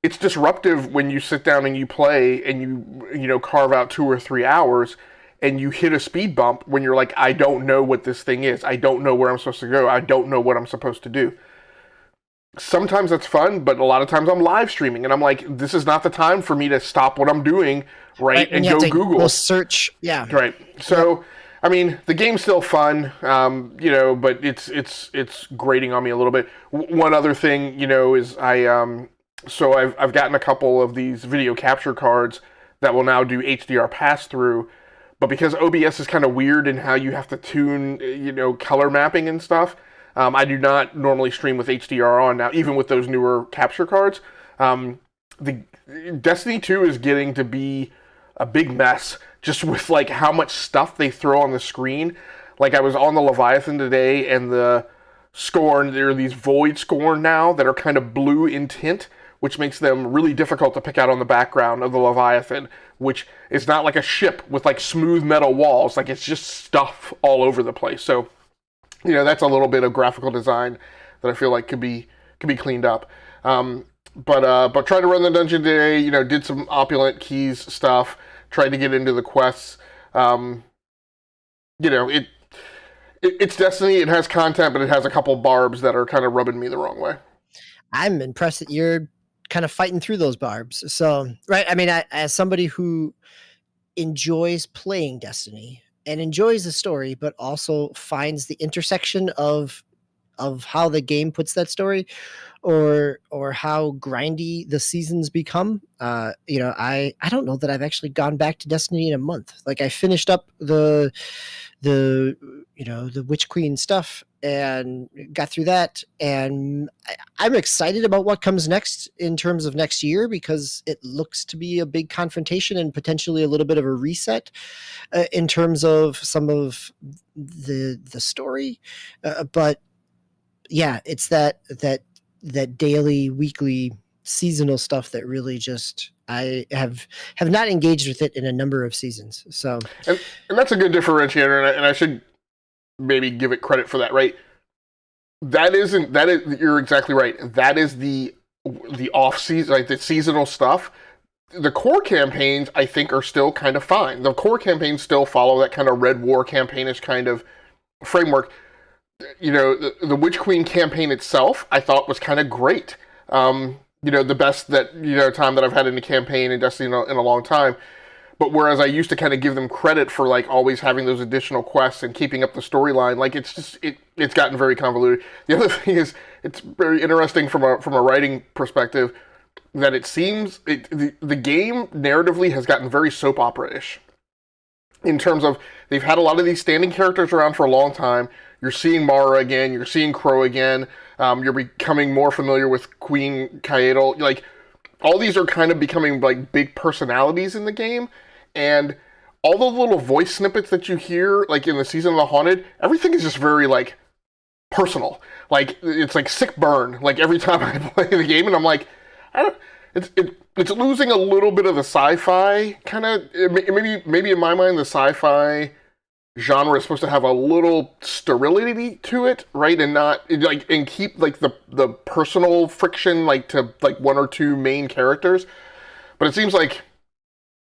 it's disruptive when you sit down and you play and you carve out 2 or 3 hours and you hit a speed bump when you're like, I don't know what this thing is. I don't know where I'm supposed to go. I don't know what I'm supposed to do. Sometimes that's fun, but a lot of times I'm live streaming and I'm like, this is not the time for me to stop what I'm doing, right, and go Google. We'll search, yeah. Right. So, I mean, the game's still fun, but it's grating on me a little bit. One other thing, is I've gotten a couple of these video capture cards that will now do HDR pass-through, but because OBS is kind of weird in how you have to tune, color mapping and stuff, I do not normally stream with HDR on now, even with those newer capture cards. The Destiny 2 is getting to be a big mess, just with, like, how much stuff they throw on the screen. Like, I was on the Leviathan today, and the Scorn, there are these Void Scorn now that are kind of blue in tint, which makes them really difficult to pick out on the background of the Leviathan, which is not like a ship with, like, smooth metal walls. Like, it's just stuff all over the place. So, that's a little bit of graphical design that I feel like could be cleaned up. But tried to run the dungeon today, did some opulent keys stuff, tried to get into the quests. It's Destiny. It has content, but it has a couple barbs that are kind of rubbing me the wrong way. I'm impressed that you're kind of fighting through those barbs. So, right. I mean, as somebody who enjoys playing Destiny and enjoys the story, but also finds the intersection of how the game puts that story or how grindy the seasons become. I don't know that I've actually gone back to Destiny in a month. Like I finished up the Witch Queen stuff and got through that, and I'm excited about what comes next in terms of next year because it looks to be a big confrontation and potentially a little bit of a reset in terms of some of the story, but yeah, it's that daily, weekly, seasonal stuff that really just I have not engaged with it in a number of seasons. So, and that's a good differentiator, and I should maybe give it credit for that, right? You're exactly right. That is the off season, like the seasonal stuff. The core campaigns, I think, are still kind of fine. The core campaigns still follow that kind of Red War campaignish kind of framework. The Witch Queen campaign itself, I thought was kind of great. The best time that I've had in a campaign in Destiny in a long time. But whereas I used to kind of give them credit for like always having those additional quests and keeping up the storyline, like it's gotten very convoluted. The other thing is it's very interesting from a writing perspective that it seems the game narratively has gotten very soap opera-ish in terms of they've had a lot of these standing characters around for a long time. You're seeing Mara again. You're seeing Crow again. You're becoming more familiar with Queen Kaedal. Like, all these are kind of becoming, like, big personalities in the game. And all the little voice snippets that you hear, like, in the Season of the Haunted, everything is just very, like, personal. Like, it's like sick burn, like, every time I play the game. And I'm like, it's losing a little bit of the sci-fi kind of... Maybe in my mind, the sci-fi genre is supposed to have a little sterility to it, right? And not like and keep like the personal friction like to like one or two main characters. But it seems like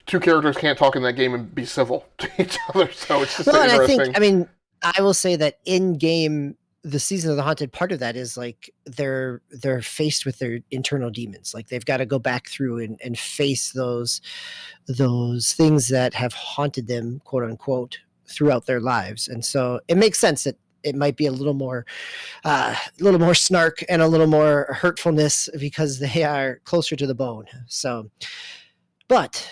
two characters can't talk in that game and be civil to each other. So it's just interesting. I will say that in game, the Season of the Haunted, part of that is like they're faced with their internal demons. Like they've got to go back through and face those things that have haunted them, quote unquote, throughout their lives. And so it makes sense that it might be a little more snark and a little more hurtfulness because they are closer to the bone. So, but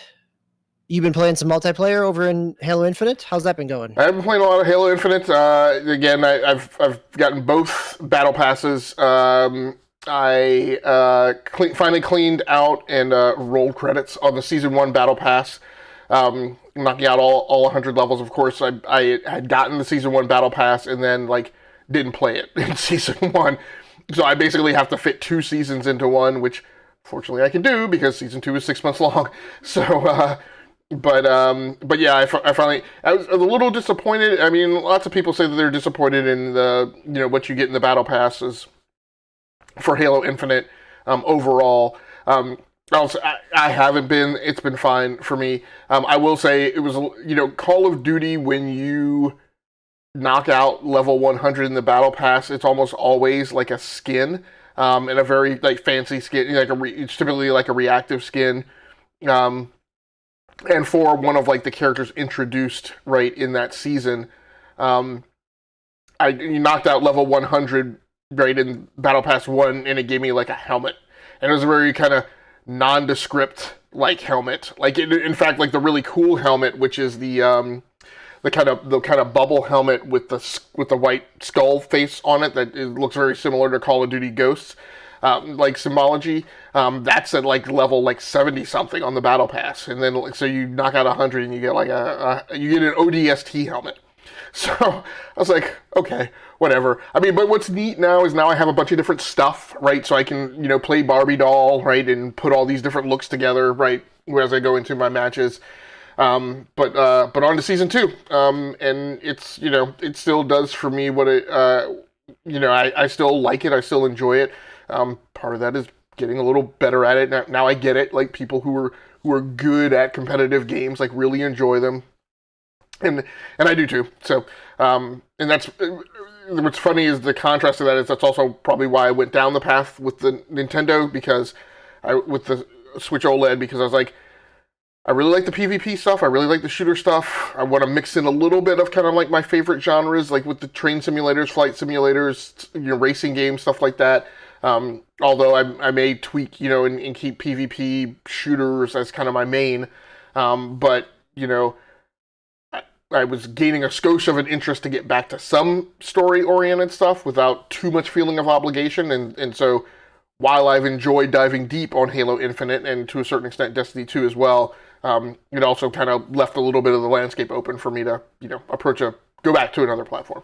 you've been playing some multiplayer over in Halo Infinite. How's that been going? I've been playing a lot of Halo Infinite. Again, I've gotten both battle passes. I finally cleaned out and rolled credits on the Season 1 battle pass. Knocking out all 100 levels. Of course, I had gotten the Season 1 battle pass and then like didn't play it in Season 1. So I basically have to fit 2 seasons into one, which fortunately I can do because Season 2 is 6 months long. So, but yeah, I was a little disappointed. I mean, lots of people say that they're disappointed in what you get in the battle passes for Halo Infinite overall. I haven't been. It's been fine for me. I will say it was, Call of Duty, when you knock out level 100 in the battle pass, it's almost always like a skin, and a very like fancy skin, it's typically like a reactive skin, and for one of like the characters introduced right in that season, you knocked out level 100 right in battle pass 1, and it gave me like a helmet, and it was a very kind of nondescript like helmet, like in fact like the really cool helmet, which is the kind of bubble helmet with the white skull face on it that it looks very similar to Call of Duty Ghosts like symbology. That's at like level like 70 something on the battle pass, and then so you knock out 100 and you get like you get an ODST helmet. So I was like, okay, whatever. I mean, but what's neat now is I have a bunch of different stuff, right? So I can, play Barbie doll, right? And put all these different looks together, right? As I go into my matches. But on to Season 2. And it's, it still does for me what it, I still like it. I still enjoy it. Part of that is getting a little better at it. Now I get it. Like people who are good at competitive games, like really enjoy them. and I do too. So, and that's what's funny is the contrast to that is that's also probably why I went down the path with the Nintendo because with the Switch OLED because I was like, I really like the PvP stuff. I really like the shooter stuff. I want to mix in a little bit of kind of like my favorite genres, like with the train simulators, flight simulators, racing games, stuff like that. Although I may tweak, and keep PvP shooters as kind of my main. But I was gaining a skosh of an interest to get back to some story-oriented stuff without too much feeling of obligation, and so while I've enjoyed diving deep on Halo Infinite and to a certain extent Destiny 2 as well, it also kind of left a little bit of the landscape open for me to, go back to another platform.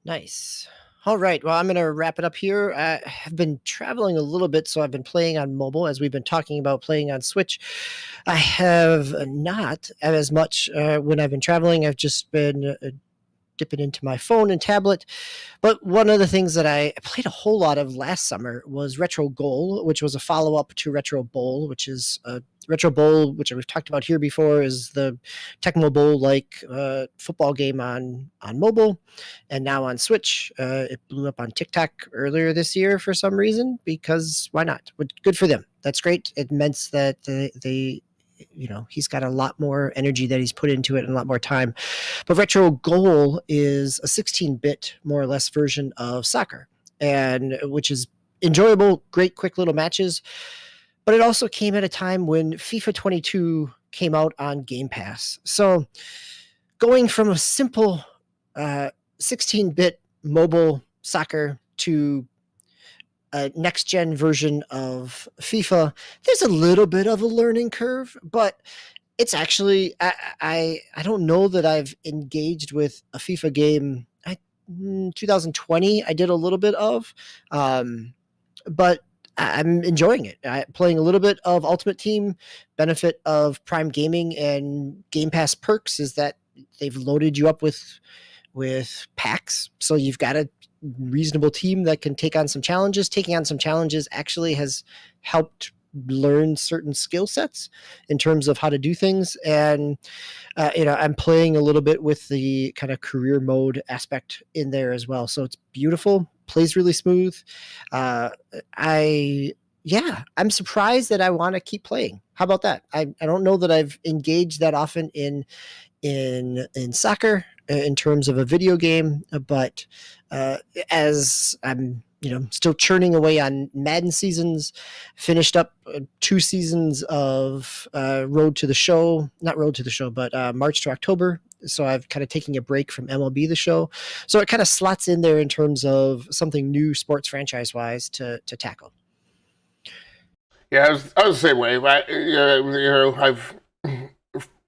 Nice. All right. Well, I'm going to wrap it up here. I have been traveling a little bit, so I've been playing on mobile as we've been talking about playing on Switch. I have not as much when I've been traveling. I've just been dipping into my phone and tablet. But one of the things that I played a whole lot of last summer was Retro Goal, which was a follow-up to Retro Bowl, which is Retro Bowl, which we've talked about here before, is the Tecmo Bowl-like football game on mobile and now on Switch. It blew up on TikTok earlier this year for some reason, because why not? Good for them. That's great. It meant that they he's got a lot more energy that he's put into it and a lot more time. But Retro Goal is a 16-bit, more or less, version of soccer, and which is enjoyable, great, quick little matches. But it also came at a time when FIFA 22 came out on Game Pass. So going from a simple 16-bit mobile soccer to a next-gen version of FIFA, there's a little bit of a learning curve, but it's actually, I don't know that I've engaged with a FIFA game. 2020, I did a little bit of, but I'm enjoying it. Playing a little bit of Ultimate Team. Benefit of Prime Gaming and Game Pass perks is that they've loaded you up with packs, so you've got a reasonable team that can take on some challenges. Taking on some challenges actually has helped learn certain skill sets in terms of how to do things. And, I'm playing a little bit with the kind of career mode aspect in there as well. So it's beautiful, plays really smooth. I'm surprised that I want to keep playing. How about that? I don't know that I've engaged that often in soccer in terms of a video game, but as I'm still churning away on Madden seasons, finished up 2 seasons of March to October. So I've kind of taking a break from MLB The Show. So it kind of slots in there in terms of something new sports franchise wise to tackle. Yeah, I was the same way. I've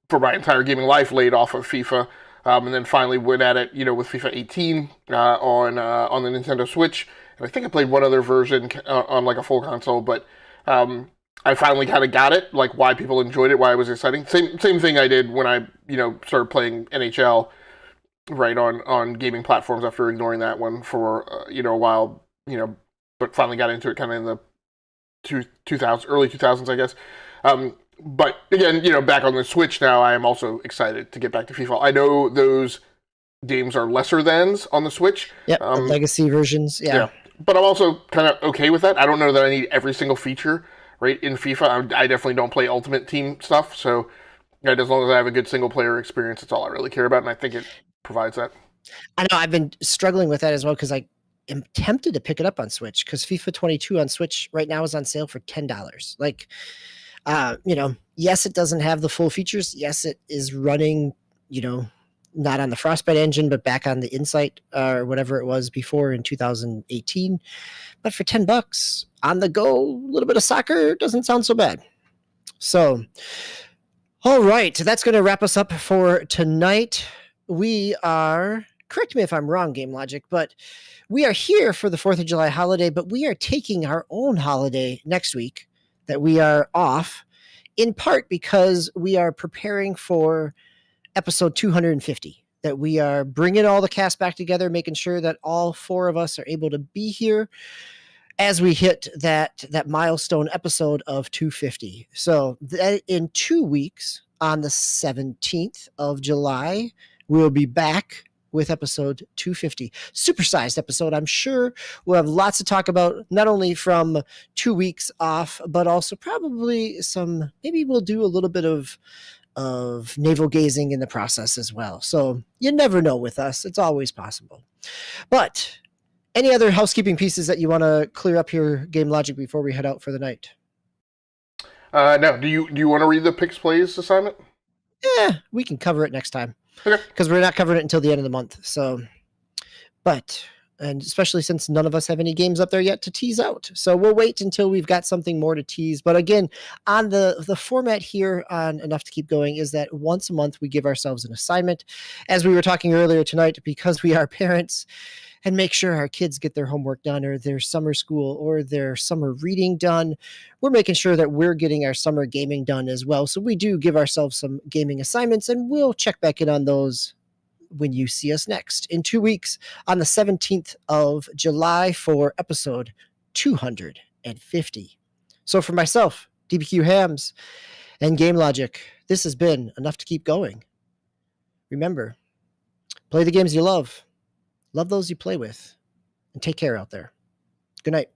for my entire gaming life laid off of FIFA. And then finally went at it, with FIFA 18 on the Nintendo Switch. And I think I played one other version on like a full console, but I finally kind of got it, like why people enjoyed it, why it was exciting. Same thing I did when I, started playing NHL, right, on gaming platforms after ignoring that one for, a while, but finally got into it kind of in the 2000s, early 2000s, I guess. But again, back on the Switch now, I am also excited to get back to FIFA. I know those games are lesser thans on the Switch. Yeah, legacy versions. Yeah. But I'm also kind of okay with that. I don't know that I need every single feature, right, in FIFA. I definitely don't play Ultimate Team stuff, so as long as I have a good single-player experience, that's all I really care about, and I think it provides that. I know, I've been struggling with that as well, because I am tempted to pick it up on Switch, because FIFA 22 on Switch right now is on sale for $10. Like, yes, it doesn't have the full features. Yes, it is running, not on the Frostbite engine, but back on the Insight or whatever it was before in 2018. But for $10 on the go, a little bit of soccer doesn't sound so bad. So, all right, that's going to wrap us up for tonight. We are, correct me if I'm wrong, Game Logic, but we are here for the 4th of July holiday, but we are taking our own holiday next week that we are off, in part because we are preparing for episode 250, that we are bringing all the cast back together, making sure that all 4 of us are able to be here as we hit that milestone episode of 250. So in 2 weeks, on the 17th of July, we'll be back with episode 250. Supersized episode. I'm sure we'll have lots to talk about, not only from 2 weeks off, but also probably maybe we'll do a little bit of navel gazing in the process as well. So you never know with us. It's always possible. But any other housekeeping pieces that you want to clear up here, Game Logic, before we head out for the night? No. Do you want to read the Picks Plays assignment? Yeah, we can cover it next time. Okay. Because we're not covering it until the end of the month. So, and especially since none of us have any games up there yet to tease out. So we'll wait until we've got something more to tease. But again, on the format here on Enough to Keep Going is that once a month we give ourselves an assignment. As we were talking earlier tonight, because we are parents, and make sure our kids get their homework done or their summer school or their summer reading done. We're making sure that we're getting our summer gaming done as well. So we do give ourselves some gaming assignments, and we'll check back in on those when you see us next in 2 weeks on the 17th of July for episode 250. So for myself, DBQ Hams, and Game Logic, this has been Enough to Keep Going. Remember, play the games you love those you play with, and take care out there. Good night.